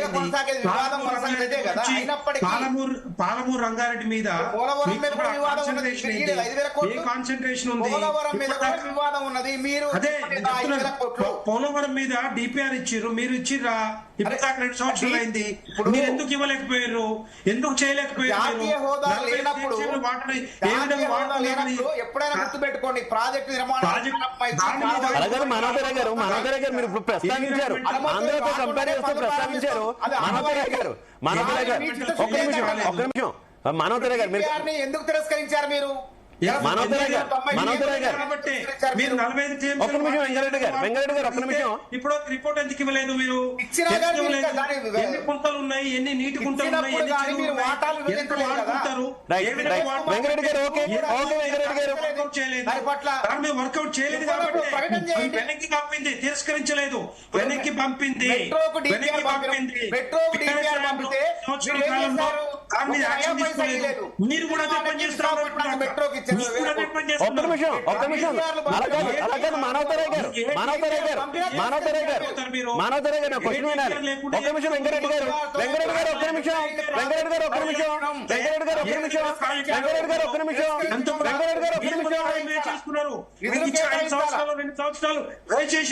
పాలమూరు రంగారెడ్డి మీద కాన్సన్ట్రేషన్ ఉంది. అదే పోలవరం మీద డిపిఆర్ ఇచ్చిర్రు, మీరు ఇచ్చిర్రా? ఇప్పుడు దాకా 2 సంవత్సరాలు అయింది. మీరు ఎందుకు ఇవ్వలేకపోయారు? ఎందుకు చేయలేకపోయారు? ఎప్పుడైనా గుర్తుపెట్టుకోండి, ప్రాజెక్టు నిర్మాణం అలాగే మనోహర్ గారు మీరు ఇప్పుడు ప్రస్తావించారు, ఆంధ్రతో కంపేర్ చేస్తూ ప్రస్తావించారు. మనోహర్ గారు ఎందుకు తిరస్కరించారు మీరు? వెంకటరెడ్డి గారు ఒక్క నిమిషం. ఇప్పుడు రిపోర్ట్ ఎందుకు ఇవ్వలేదు? మీరు ఎన్ని కుంటలు ఉన్నాయి, ఎన్ని నీటి కుంటలు ఉన్నాయి, ఎన్ని చెరువులు ఉన్నాయి, ఎంత వాడుకుంటారు? వెంకటరెడ్డి గారు ఓకే వెంకటరెడ్డి గారు వర్కౌట్ చేయలేదు కాబట్టి వెనక్కి పంపింది, తిరస్కరించలేదు. వెనక్కి పంపింది సంవత్సరాల కాలంలో దాని మీద యాక్షన్ తీసుకోలేదు. మీరు కూడా అదే పని చేస్తున్నారు. ఒక్క నిమిషం అలాగే మనోహర్ గారు క్వశ్చన్ వినాలి. ఒక్క నిమిషం వెంకటరెడ్డి గారు ఒక్క నిమిషం.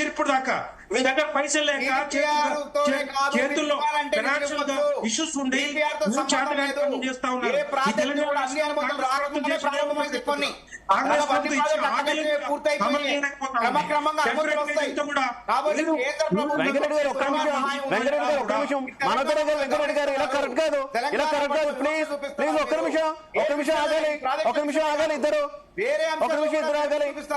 ఇప్పుడు దాకా మీ దగ్గర పైసలు లేక చేతుల్లో ఇష్యూస్ ఉండి చేస్తా ఉన్నారు. వెంకటరెడ్డి గారు ఇలా కరెక్ట్ కాదు. ప్లీజ్ ఒక్క నిమిషం ఆగాలి ఇద్దరు.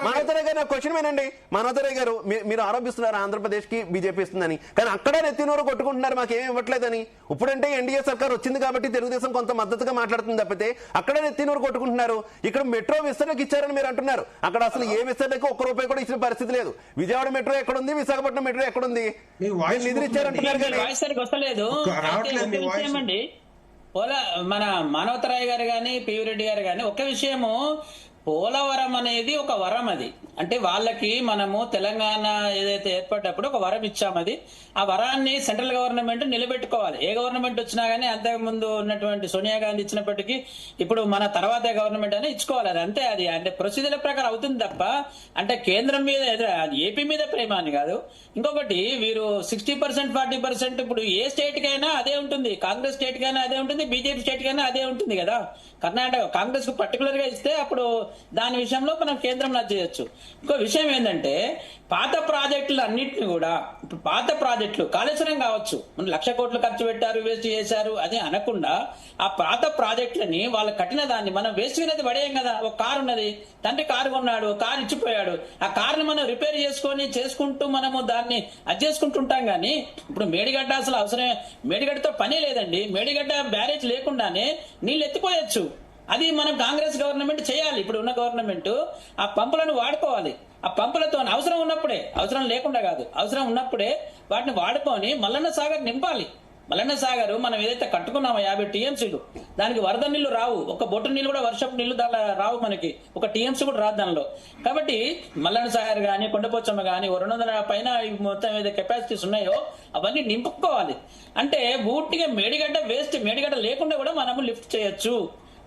మనోహర్ గారు క్వశ్చన్ వినండి. మనోహర్ గారు మీరు ఆరోపిస్తున్నారు ఆంధ్రప్రదేశ్ కి బీజేపీ ఇస్తుందని, కానీ అక్కడ నెత్తినూరు కొట్టుకుంటున్నారు మాకేమీ ఇవ్వట్లేదని. ఇప్పుడంటే ఎన్డీఏ సర్కార్ వచ్చింది కాబట్టి తెలుగుదేశం కొంత మద్దతుగా మాట్లాడుతుంది తప్పితే అక్కడ నెత్తినూరు కొట్టుకుంటున్నారు. ఇక్కడ మెట్రో విస్తరణకు ఇచ్చారని మీరు అంటున్నారు. అక్కడ అసలు ఏ విస్తరణకు ₹1 కూడా ఇచ్చిన పరిస్థితి లేదు. విజయవాడ మెట్రో ఎక్కడుంది, విశాఖపట్నం మెట్రో ఎక్కడుంది? నిధులు ఇచ్చారంటున్నారు కానీ మన మానవతరాయ్ గారు గాని పివి రెడ్డి గారు గాని ఒక విషయము, పోలవరం అనేది ఒక వరం. అది అంటే వాళ్ళకి మనము తెలంగాణ ఏదైతే ఏర్పడ్డప్పుడు ఒక వరం ఇచ్చాము. అది ఆ వరాన్ని సెంట్రల్ గవర్నమెంట్ నిలబెట్టుకోవాలి. ఏ గవర్నమెంట్ వచ్చినా గానీ, అంతకుముందు ఉన్నటువంటి సోనియా గాంధీ ఇచ్చినప్పటికీ ఇప్పుడు మన తర్వాత గవర్నమెంట్ అని ఇచ్చుకోవాలి. అది అంతే. అది అంటే ప్రొసీజర్ ప్రకారం అవుతుంది తప్ప అంటే కేంద్రం మీద ఏపీ మీద ప్రేమ అని కాదు. ఇంకొకటి వీరు 60% 40% ఇప్పుడు ఏ స్టేట్ కైనా అదే ఉంటుంది, కాంగ్రెస్ స్టేట్ కైనా అదే ఉంటుంది, బీజేపీ స్టేట్ కైనా అదే ఉంటుంది కదా. కర్ణాటక కాంగ్రెస్ కు పర్టికులర్ గా ఇస్తే అప్పుడు దాని విషయంలో మనం కేంద్రం చేయొచ్చు. ఇంకో విషయం ఏంటంటే పాత ప్రాజెక్టులు అన్నింటినీ కూడా, ఇప్పుడు పాత ప్రాజెక్టులు కాళేశ్వరం కావచ్చు, మనం 1,00,000 కోట్లు ఖర్చు పెట్టారు, వేస్ట్ చేశారు అది అనకుండా ఆ పాత ప్రాజెక్టులని వాళ్ళు కట్టిన దాన్ని మనం వేస్ట్ అనేది పడేయం కదా. ఒక కారు ఉన్నది, తండ్రి కారు కొన్నాడు, కారు ఇచ్చిపోయాడు, ఆ కారుని మనం రిపేర్ చేసుకుంటూ మనము దాన్ని అది చేసుకుంటుంటాం. కానీ ఇప్పుడు మేడిగడ్డ అసలు అవసరమే, మేడిగడ్డతో పనే లేదండి. మేడిగడ్డ బ్యారేజ్ లేకుండానే నీళ్ళు ఎత్తిపోయొచ్చు. అది మనం కాంగ్రెస్ గవర్నమెంట్ చేయాలి. ఇప్పుడు ఉన్న గవర్నమెంట్ ఆ పంపులను వాడుకోవాలి. ఆ పంపులతో అవసరం ఉన్నప్పుడే, అవసరం లేకుండా కాదు, అవసరం ఉన్నప్పుడే వాటిని వాడుకొని మల్లన్న సాగర్ నింపాలి. మల్లన్న సాగర్ మనం ఏదైతే కట్టుకున్నామో 50 టీఎంసీలు, దానికి వరద నీళ్లు రావు, ఒక బొట్టు నీళ్లు కూడా, వర్షపు నీళ్లు దాంట్లో రావు, మనకి ఒక టీఎంసీ కూడా రాదు దానిలో. కాబట్టి మల్లన్న సాగర్ గానీ, కొండపోచమ్మ గానీ 200 పైన మొత్తం ఏదైతే కెపాసిటీస్ ఉన్నాయో అవన్నీ నింపుకోవాలి. అంటే బూట్టిగా మేడిగడ్డ వేస్ట్, మేడిగడ్డ లేకుండా కూడా మనము లిఫ్ట్ చేయొచ్చు.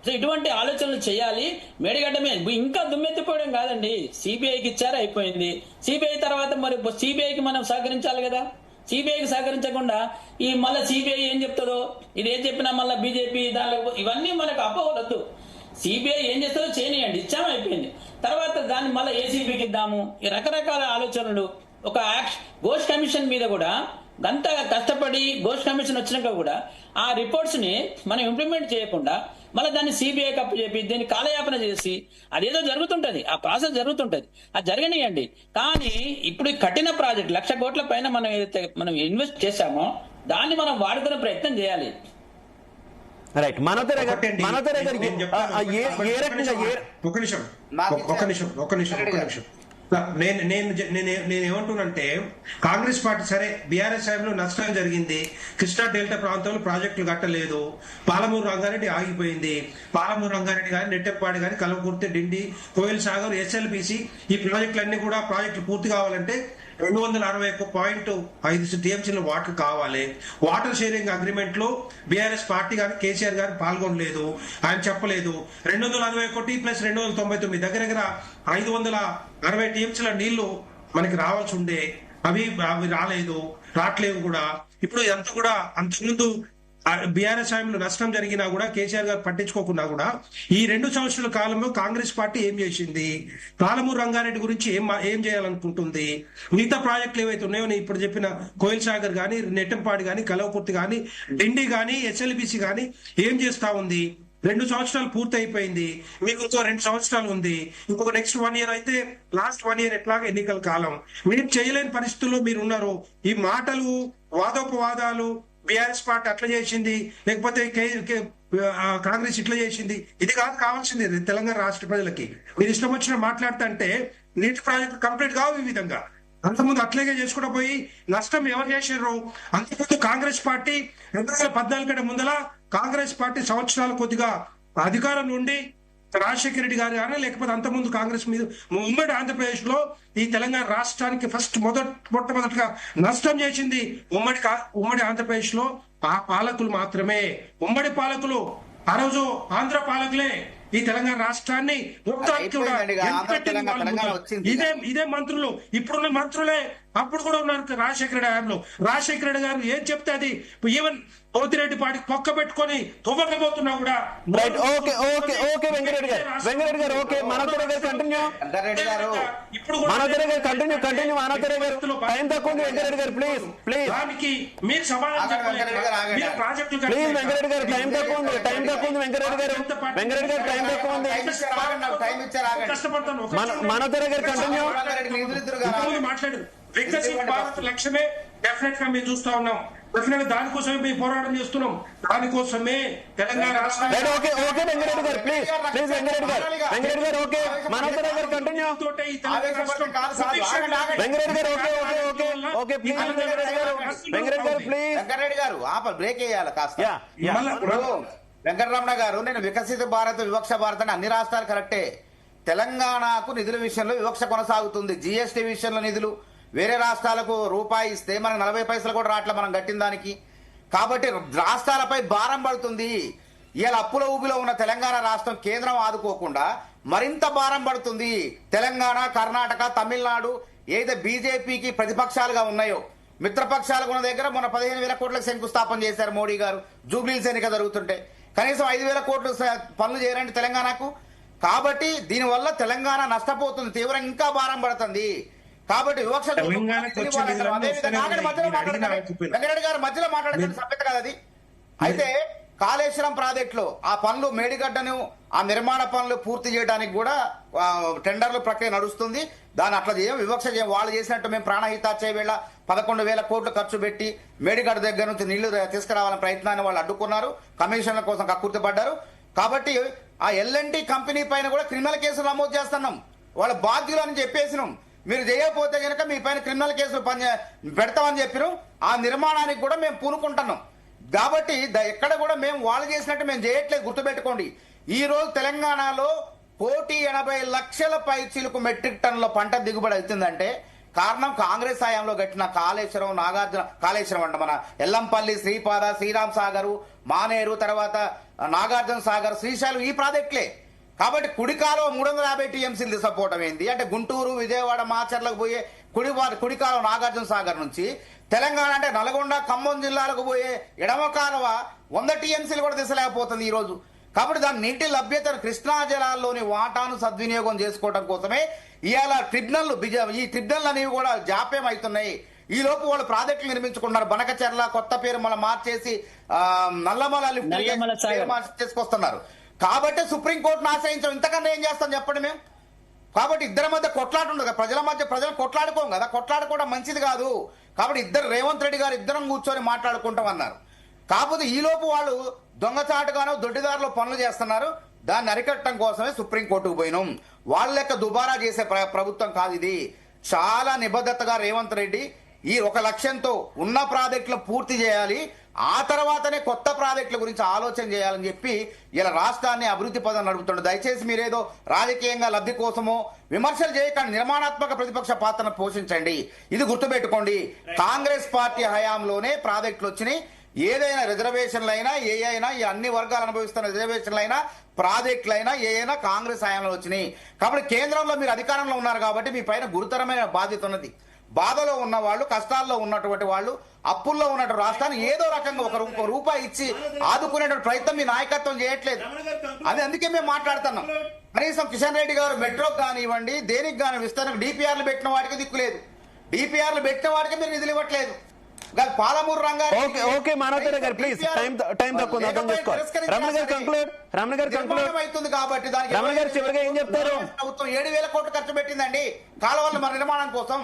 సో ఇటువంటి ఆలోచనలు చేయాలి. మేడిగడ్డ మీద ఇంకా దుమ్మెత్తిపోవడం కాదండి. సిబిఐకి ఇచ్చారు, అయిపోయింది. సిబిఐ తర్వాత మరి సిబిఐకి మనం సహకరించాలి కదా. సిబిఐకి సహకరించకుండా ఈ మళ్ళీ సిబిఐ ఏం చెప్తుందో, ఇది ఏం చెప్పినా మళ్ళీ బీజేపీ దానిలో ఇవన్నీ మనకు అపోవద్దు. సిబిఐ ఏం చేస్తుందో చేయనియండి, ఇచ్చాము అయిపోయింది. తర్వాత దాన్ని మళ్ళీ ఏసీబీకి ఇద్దాము. ఈ రకరకాల ఆలోచనలు. ఒక ఘోష్ కమిషన్ మీద కూడా అంత కష్టపడి ఘోష్ కమిషన్ వచ్చినాక కూడా ఆ రిపోర్ట్స్ ని మనం ఇంప్లిమెంట్ చేయకుండా మళ్ళీ దాన్ని సిబిఐ కప్పు చెప్పి దీన్ని కాలయాపన చేసి అదేదో జరుగుతుంటది, ఆ ప్రాసెస్ జరుగుతుంటది, అది జరగనియండి. కానీ ఇప్పుడు ఈ కఠిన ప్రాజెక్ట్ 1,00,000 కోట్ల పైన మనం ఏదైతే మనం ఇన్వెస్ట్ చేశామో దాన్ని మనం వాడుకునే ప్రయత్నం చేయాలి. రైట్. మనోదర్ గారు ఒకటి అండి, మనోదర్ గారు నేను చెప్తాను. ఏ రకంగా ఒక్క నిమిషం నేను ఏమంటున్నానంటే కాంగ్రెస్ పార్టీ సరే బీఆర్ఎస్ సాయంలో నష్టం జరిగింది, కృష్ణా డెల్టా ప్రాంతంలో ప్రాజెక్టులు కట్టలేదు, పాలమూరు రంగారెడ్డి ఆగిపోయింది, పాలమూరు రంగారెడ్డి కానీ నెట్టెప్పాడి కానీ కల్వకుర్తి డిండి కోయిల్ సాగర్ ఎస్ఎల్బిసి ఈ ప్రాజెక్టులన్నీ కూడా ప్రాజెక్టులు పూర్తి కావాలంటే 261.5 టీఎంసీల వాటర్ కావాలి. వాటర్ షేరింగ్ అగ్రిమెంట్ లో బీఆర్ఎస్ పార్టీ కానీ కేసీఆర్ గారు పాల్గొనలేదు, ఆయన చెప్పలేదు. 261 ప్లస్ 299 దగ్గర 560 టీఎంసీల నీళ్లు మనకి రావాల్సి ఉండే, అవి రావట్లేవు కూడా. ఇప్పుడు ఎంత కూడా అంతకుముందు బీఆర్ఎస్ హయాంలో నష్టం జరిగినా కూడా కేసీఆర్ గారు పట్టించుకోకుండా కూడా ఈ 2 సంవత్సరాల కాలంలో కాంగ్రెస్ పార్టీ ఏం చేసింది, పాలమూరు రంగారెడ్డి గురించి ఏం చేయాలనుకుంటుంది, మిగతా ప్రాజెక్టులు ఏవైతే ఉన్నాయో నేను ఇప్పుడు చెప్పిన కోయిల్ సాగర్ గానీ, నెట్టంపాడి గానీ, కలవకుర్తి గానీ, డిండి గానీ, ఎస్ఎల్బిసి గానీ ఏం చేస్తా ఉంది. 2 సంవత్సరాలు పూర్తి అయిపోయింది, మీకు ఇంకో 2 సంవత్సరాలు ఉంది, ఇంకొక నెక్స్ట్ 1 ఇయర్ అయితే లాస్ట్ 1 ఇయర్ ఎట్లాగా ఎన్నికల కాలం. మీరు చేయలేని పరిస్థితుల్లో మీరు ఉన్నారు. ఈ మాటలు వాదోపవాదాలు బీఆర్ఎస్ పార్టీ అట్లా చేసింది లేకపోతే కాంగ్రెస్ ఇట్లా చేసింది ఇది కాదు కావాల్సింది తెలంగాణ రాష్ట్ర ప్రజలకి. మీరు ఇష్టం వచ్చిన మాట్లాడుతుంటే నీటి ప్రాజెక్టు కంప్లీట్ కావు ఈ విధంగా. అంతకుముందు అట్లాగే చేసుకుంటూ పోయి నష్టం ఎవరు చేసారు. అంతకుముందు కాంగ్రెస్ పార్టీ 2014 కంటే ముందల కాంగ్రెస్ పార్టీ సంవత్సరాలు కొద్దిగా అధికారం నుండి రాజశేఖర రెడ్డి గారు కానీ లేకపోతే అంతకుముందు కాంగ్రెస్ మీద ఉమ్మడి ఆంధ్రప్రదేశ్ లో ఈ తెలంగాణ రాష్ట్రానికి మొట్టమొదటిగా నష్టం చేసింది ఉమ్మడి ఆంధ్రప్రదేశ్ లో ఆ పాలకులు మాత్రమే. ఉమ్మడి పాలకులు ఆ రోజు ఆంధ్ర పాలకులే ఈ తెలంగాణ రాష్ట్రాన్ని ఇదే మంత్రులు ఇప్పుడున్న మంత్రులే అప్పుడు కూడా ఉన్నారు రాజశేఖర రెడ్డి హయాంలో. రాజశేఖర రెడ్డి గారు ఏం చెప్తే అది ఈవెన్ పోతిరెడ్డి పాటికి పక్క పెట్టుకొని తువ్వకపోతున్నా కూడా వెంకరెడ్డి గారు ఓకే మనోదర్ గారు కంటిన్యూ టైం తక్కువ ఉంది. వెంకరెడ్డి గారు ప్లీజ్ దానికి మీరు సమాధానం చెప్పలేదు. ప్లీజ్ వెంకరెడ్డి గారు టైం తక్కువ ఉంది వెంకరెడ్డి గారు టైం తక్కువ ఉంది. మనోదర్ గారు కంటిన్యూ మాట్లాడు. వికసిత్ భారత్ లక్ష్యమే డెఫినెట్ గా మేము చూస్తా ఉన్నాం. డెఫినెట్ దానికోసమే మేము పోరాటం చేస్తున్నాం. దానికోసమే తెలంగాణ రాష్ట్రం. వెంకరెడ్డి గారు ప్లీజ్ వెంకరెడ్డి గారు ఓకే మనోదర్ గారు కంటిన్యూ. వెంకరెడ్డి గారు ఓకే ప్లీజ్ వెంకరెడ్డి గారు ప్లీజ్. వెంకరెడ్డి గారు బ్రేక్ వేయాలి కాస్త. వెంకటరమణ గారు నేను వికసిత భారత్ వివక్ష భారత్ అని అన్ని రాష్ట్రాలు కరెక్టే. తెలంగాణకు నిధుల విషయంలో వివక్ష కొనసాగుతుంది. జిఎస్టీ విషయంలో నిధులు వేరే రాష్ట్రాలకు రూపాయి ఇస్తే మనకు 40 పైసలు కూడా రావట్లే మనం కట్టిన దానికి. కాబట్టి రాష్ట్రాలపై భారం పడుతుంది. ఇలా అప్పుల ఊబిలో ఉన్న తెలంగాణ రాష్ట్రం కేంద్రం ఆదుకోకుండా మరింత భారం పడుతుంది. తెలంగాణ, కర్ణాటక, తమిళనాడు ఏదైతే బీజేపీకి ప్రతిపక్షాలుగా ఉన్నాయో మిత్రపక్షాలకు ఉన్న దగ్గర మొన్న 15,000 కోట్లకు శంకుస్థాపన చేశారు మోడీ గారు. జూబ్లీహిల్స్ ఎన్నిక జరుగుతుంటే కనీసం 5,000 కోట్లు పనులు చేయరండి తెలంగాణకు. కాబట్టి దీనివల్ల తెలంగాణ నష్టపోతుంది, తీవ్రంగా ఇంకా భారం పడుతుంది. కాబట్టి వివక్ష వెంకరెడ్డి గారు మధ్యలో మాట్లాడుతున్న సభ్యత కదా అది. అయితే కాళేశ్వరం ప్రాజెక్టులో ఆ పనులు మేడిగడ్డను ఆ నిర్మాణ పనులు పూర్తి చేయడానికి కూడా టెండర్ల ప్రక్రియ నడుస్తుంది. దాన్ని అట్లా చేయం, వివక్ష చేయం. వాళ్ళు చేసినట్టు మేము ప్రాణహితాచే వేళ 11,000 కోట్లు ఖర్చు పెట్టి మేడిగడ్డ దగ్గర నుంచి నీళ్లు తీసుకురావాలని ప్రయత్నాన్ని వాళ్ళు అడ్డుకున్నారు, కమిషన్ల కోసం కక్కుర్తిపడ్డారు. కాబట్టి ఆ ఎల్ఎన్టీ కంపెనీ పైన కూడా క్రిమినల్ కేసులు నమోదు చేస్తున్నాం. వాళ్ళ బాధ్యులు అని చెప్పేసినాం. మీరు చేయకపోతే కనుక మీ పైన క్రిమినల్ కేసులు పెడతామని చెప్పినాం. ఆ నిర్మాణానికి కూడా మేము పూనుకుంటున్నాం. కాబట్టి ఎక్కడ కూడా మేము వాళ్ళు చేసినట్టు మేము చేయట్లేదు, గుర్తుపెట్టుకోండి. ఈ రోజు తెలంగాణలో 1,80,00,000 పైచీలకు మెట్రిక్ టన్నుల పంట దిగుబడి అవుతుందంటే కారణం కాంగ్రెస్ హయాంలో కట్టిన కాళేశ్వరం, కాళేశ్వరం అంట మన ఎల్లంపల్లి, శ్రీపాద, శ్రీరామ్ సాగరు, మానేరు, తర్వాత నాగార్జున సాగర్, శ్రీశైలం ఈ ప్రాజెక్టులే. కాబట్టి కుడికాలో 350 టీఎంసీలు తీసుకుపోవడం ఏంది అంటే గుంటూరు, విజయవాడ, మాచర్లకు పోయే కుడికాలో నాగార్జున సాగర్ నుంచి తెలంగాణ అంటే నల్గొండ, ఖమ్మం జిల్లాలకు పోయే ఎడమ కాలువ 100 టీఎంసీలు కూడా తీసలేకపోతుంది ఈ రోజు. కాబట్టి దాని నీటి లభ్యతను కృష్ణా జలాల్లోని వాటాను సద్వినియోగం చేసుకోవడం కోసమే ఇవాళ ఈ ట్రిబ్యునల్ అనేవి కూడా జాప్యం అవుతున్నాయి. ఈ లోపు వాళ్ళు ప్రాజెక్టులు నిర్మించుకున్నారు. బనకచెర్ల కొత్త పేరు మళ్ళీ మార్చేసి నల్లమల లిఫ్ట్ చేసుకొస్తున్నారు. కాబట్టి సుప్రీంకోర్టును ఆశ్రయించాం. ఇంతకన్నా ఏం చేస్తాం చెప్పండి మేము? కాబట్టి ఇద్దరి మధ్య కొట్లాట ఉండదు. ప్రజలు కొట్లాడుకోం కదా, కొట్లాడుకోవడం మంచిది కాదు. కాబట్టి రేవంత్ రెడ్డి గారు ఇద్దరం కూర్చొని మాట్లాడుకుంటాం అన్నారు. కాకపోతే ఈ లోపు వాళ్ళు దొంగచాటుగానో దొడ్డిదారులో పనులు చేస్తున్నారు. దాన్ని అరికట్టడం కోసమే సుప్రీంకోర్టుకు పోయినాం. వాళ్ళ లెక్క దుబారా చేసే ప్రభుత్వం కాదు ఇది. చాలా నిబద్ధతగా రేవంత్ రెడ్డి ఈ ఒక లక్ష్యంతో ఉన్న ప్రాజెక్టులు పూర్తి చేయాలి, ఆ తర్వాతనే కొత్త ప్రాజెక్టుల గురించి ఆలోచన చేయాలని చెప్పి ఇలా రాష్ట్రాన్ని అభివృద్ధి పదం నడుపుతుండే. దయచేసి మీరేదో రాజకీయంగా లబ్ధి కోసమో విమర్శలు చేయకండి, నిర్మాణాత్మక ప్రతిపక్ష పాత్రను పోషించండి. ఇది గుర్తుపెట్టుకోండి. కాంగ్రెస్ పార్టీ హయాంలోనే ప్రాజెక్టులు వచ్చినాయి. ఏదైనా రిజర్వేషన్లైనా ఏ అయినా ఈ అన్ని వర్గాలు అనుభవిస్తున్న రిజర్వేషన్లైనా ప్రాజెక్టులైనా ఏ అయినా కాంగ్రెస్ హయాంలో వచ్చినాయి. కాబట్టి కేంద్రంలో మీరు అధికారంలో ఉన్నారు కాబట్టి మీ పైన గురుతరమైన బాధ్యత ఉన్నది. బాధలో ఉన్న వాళ్ళు, కష్టాల్లో ఉన్నటువంటి వాళ్ళు, అప్పుల్లో ఉన్నటువంటి రాష్ట్రాన్ని ఏదో రకంగా ఒక రూపాయి ఇచ్చి ఆదుకునేటువంటి ప్రయత్నం మీ నాయకత్వం చేయట్లేదు. అందుకే మేము మాట్లాడుతున్నాం. కనీసం కిషన్ రెడ్డి గారు మెట్రోకి కానివ్వండి, దేనికి కానీ విస్తరణకు డిపిఆర్లు పెట్టిన వాటికి దిక్కులేదు. డిపిఆర్లు పెట్టిన వాటికి మీరు నిధులు ఇవ్వట్లేదు. పాలమూరు ఓకే మనోహర్ గారు ప్లీజ్ టైం తక్కువ అర్థం చేసుకోవాలి. రమణ గారు కంక్లూడ్ అవుతుంది కాబట్టి దానికి రమణ గారు చివరిగా ఏం చెప్తారు? ప్రభుత్వం 7,000 కోట్లు ఖర్చు పెట్టిందండి కాలువల మన నిర్మాణం కోసం.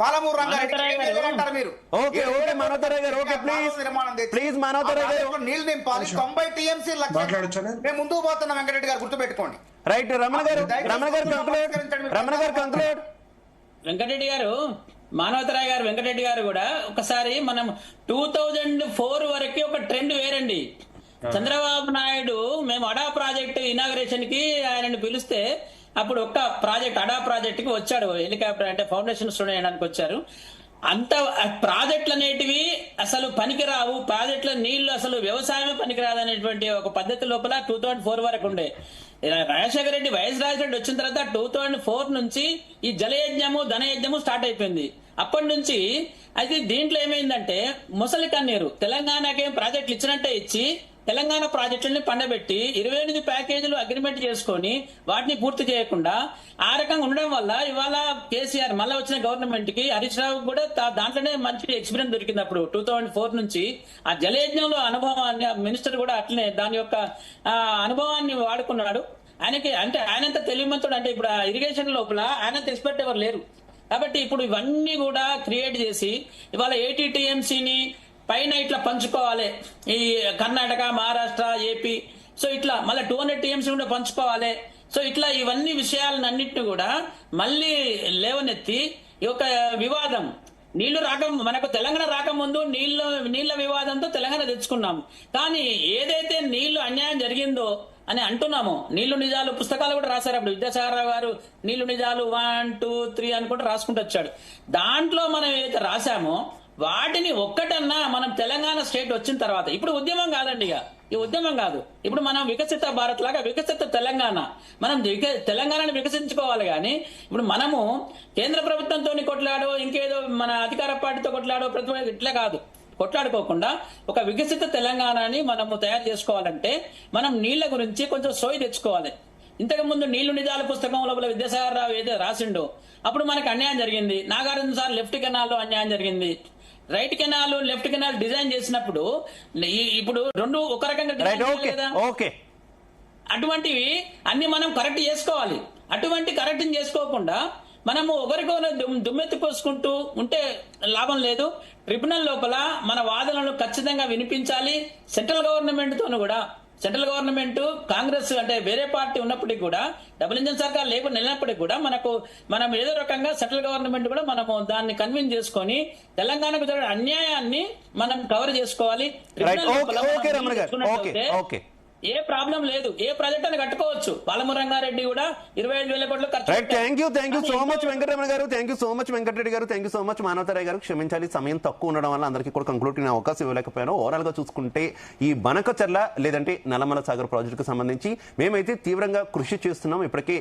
పాలమూరు రంగారెడ్డి అంటారు మీరు. ఓకే మనోహర్ గారు ఓకే ప్లీజ్ మనోహర్ గారు నీళ్లు నింపాలి. 90 టీఎంసీ మేము ముందుకు పోతున్నాం. వెంకటరెడ్డి గారు గుర్తుపెట్టుకోండి. రైట్ రమణ గారు కంక్లూడ్. వెంకటరెడ్డి గారు, మానవతరాయ్ గారు, వెంకటరెడ్డి గారు కూడా ఒకసారి మనం 2004 వరకు ఒక ట్రెండ్ వేరండి. చంద్రబాబు నాయుడు మేము అడా ప్రాజెక్ట్ ఇనాగరేషన్ కి ఆయనను పిలిస్తే అప్పుడు ఒక్క ప్రాజెక్ట్ అడా ప్రాజెక్ట్ కి వచ్చాడు. హెలికాప్టర్ అంటే ఫౌండేషన్ స్టోన్ వేయడానికి వచ్చారు. అంత ప్రాజెక్టులు అనేటివి అసలు పనికిరావు, ప్రాజెక్టుల నీళ్లు అసలు వ్యవసాయమే పనికిరాదు అనేటువంటి ఒక పద్ధతి లోపల 2004 వరకు ఉండే. రాజశేఖర రెడ్డి వైఎస్ రాజశేఖర రెడ్డి వచ్చిన తర్వాత 2004 నుంచి ఈ జలయజ్ఞము ధనయజ్ఞము స్టార్ట్ అయిపోయింది. అప్పటి నుంచి అయితే దీంట్లో ఏమైందంటే ముసలి కన్నీరు. తెలంగాణకేం ప్రాజెక్టులు ఇచ్చినట్టే ఇచ్చి తెలంగాణ ప్రాజెక్టులని పండబెట్టి 28 ప్యాకేజీలు అగ్రిమెంట్ చేసుకొని వాటిని పూర్తి చేయకుండా ఆ రకంగా ఉండడం వల్ల ఇవాళ కేసీఆర్ మళ్ళా వచ్చిన గవర్నమెంట్ కి హరీష్ రావు కూడా దాంట్లోనే మంచి ఎక్స్పీరియన్స్ దొరికింది. అప్పుడు 2004 నుంచి ఆ జలయజ్ఞంలో అనుభవాన్ని మినిస్టర్ కూడా అట్లనే దాని యొక్క అనుభవాన్ని వాడుకున్నాడు. ఆయనకి అంటే ఆయనంత తెలివిమంతుడు. అంటే ఇప్పుడు ఆ ఇరిగేషన్ లోపల ఆయనంత ఎక్స్పర్ట్ ఎవరు లేరు. కాబట్టి ఇప్పుడు ఇవన్నీ కూడా క్రియేట్ చేసి ఇవాళ 80 టీఎంసీని పైన ఇట్లా పంచుకోవాలి. ఈ కర్ణాటక, మహారాష్ట్ర, ఏపీ, సో ఇట్లా మళ్ళీ 200 టీఎంసీ కూడా పంచుకోవాలి. సో ఇట్లా ఇవన్నీ విషయాలన్నింటినీ కూడా మళ్ళీ లేవనెత్తి ఈ యొక్క వివాదం నీళ్లు మనకు తెలంగాణ రాకముందు నీళ్ల వివాదంతో తెలంగాణ తెచ్చుకున్నాం. కానీ ఏదైతే నీళ్లు అన్యాయం జరిగిందో అని అంటున్నాము, నీళ్లు నిజాలు పుస్తకాలు కూడా రాశారు. అప్పుడు విద్యాసాగరరావు గారు నీళ్లు నిజాలు 1, 2, 3 అనుకుంటూ రాసుకుంటూ వచ్చాడు. దాంట్లో మనం ఏదైతే రాశామో వాటిని ఒక్కటన్నా మనం తెలంగాణ స్టేట్ వచ్చిన తర్వాత, ఇప్పుడు ఉద్యమం కాదండి, ఈ ఉద్యమం కాదు, ఇప్పుడు మనం వికసిత భారత్ లాగా వికసిత తెలంగాణ మనం తెలంగాణను వికసించుకోవాలి. కానీ ఇప్పుడు మనము కేంద్ర ప్రభుత్వంతో కొట్లాడో ఇంకేదో మన అధికార పార్టీతో కొట్లాడో ప్రతి ఇట్లా కాదు. కొట్లాడుకోకుండా ఒక వికసిత తెలంగాణని మనము తయారు చేసుకోవాలంటే మనం నీళ్ల గురించి కొంచెం సోయి తెచ్చుకోవాలి. ఇంతకు ముందు నీళ్లు నిజాల పుస్తకం లోపల విద్యాసాగరరావు ఏదో రాసిండో అప్పుడు మనకు అన్యాయం జరిగింది. నాగార్జున సార్ లెఫ్ట్ కెనాల్లో అన్యాయం జరిగింది. Right canal, left canal design చేసినప్పుడు ఇప్పుడు రెండు ఒక రకంగా అటువంటివి అన్ని మనం కరెక్ట్ చేసుకోవాలి. అటువంటి కరెక్ట్ చేసుకోకుండా మనము ఒకరికొకరు దుమ్మెత్తిపోసుకుంటూ ఉంటే లాభం లేదు. ట్రిబ్యునల్ లోపల మన వాదనలను ఖచ్చితంగా వినిపించాలి. సెంట్రల్ గవర్నమెంట్ తోను కూడా, సెంట్రల్ గవర్నమెంట్ కాంగ్రెస్ అంటే వేరే పార్టీ ఉన్నప్పటికీ కూడా, డబుల్ ఇంజన్ సర్కార్ లేకుండా నిలినప్పటికీ కూడా మనం ఏదో రకంగా సెంట్రల్ గవర్నమెంట్ కూడా మనము దాన్ని కన్విన్స్ చేసుకొని తెలంగాణకు జరిగిన అన్యాయాన్ని మనం కవర్ చేసుకోవాలి. ఏ ప్రాబ్లం లేదు, ఏ ప్రాజెక్ట్ అని కట్టుకోవచ్చు. పాలమూరు రంగారెడ్డి కూడా 25,000 కోట్లు ఖర్చు. Thank you so much Venkataramana garu, thank you so much Venkata Reddy garu, thank you so much Manavatha Roy garu. క్షమించాలి, సమయం తక్కువ ఉండడం వల్ల అందరికీ కూడా కంక్లూడ్ అయిన అవకాశం ఇవ్వలేకపోయాను. ఓవరాల్ గా చూసుకుంటే ఈ బనకచెర్ల లేదంటే నల్లమల సాగర్ ప్రాజెక్టుకు సంబంధించి మేమైతే తీవ్రంగా కృషి చేస్తున్నాం. ఇప్పటికే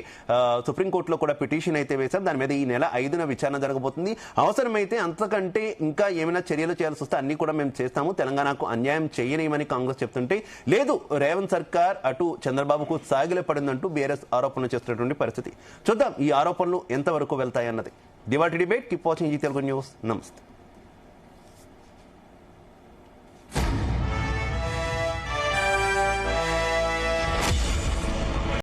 సుప్రీంకోర్టులో కూడా పిటిషన్ అయితే వేశాం. దాని మీద ఈ నెల 5న విచారణ జరగబోతుంది. అవసరమైతే అంతకంటే ఇంకా ఏమైనా చర్యలు చేయాల్సి వస్తే అన్ని కూడా మేము చేస్తాము. తెలంగాణకు అన్యాయం చేయలేమని కాంగ్రెస్ చెప్తుంటే, లేదు రేవంత్ సర్కార్ అటు చంద్రబాబుకు సాగిలే పడిందంటూ బీఆర్ఎస్ ఆరోపణలు చేస్తున్నటువంటి పరిస్థితి. చూద్దాం ఈ ఆరోపణలు ఎంతవరకు వెళ్తాయన్నది. దివాటి debate. Keep watching Zee Telugu news. నమస్తే.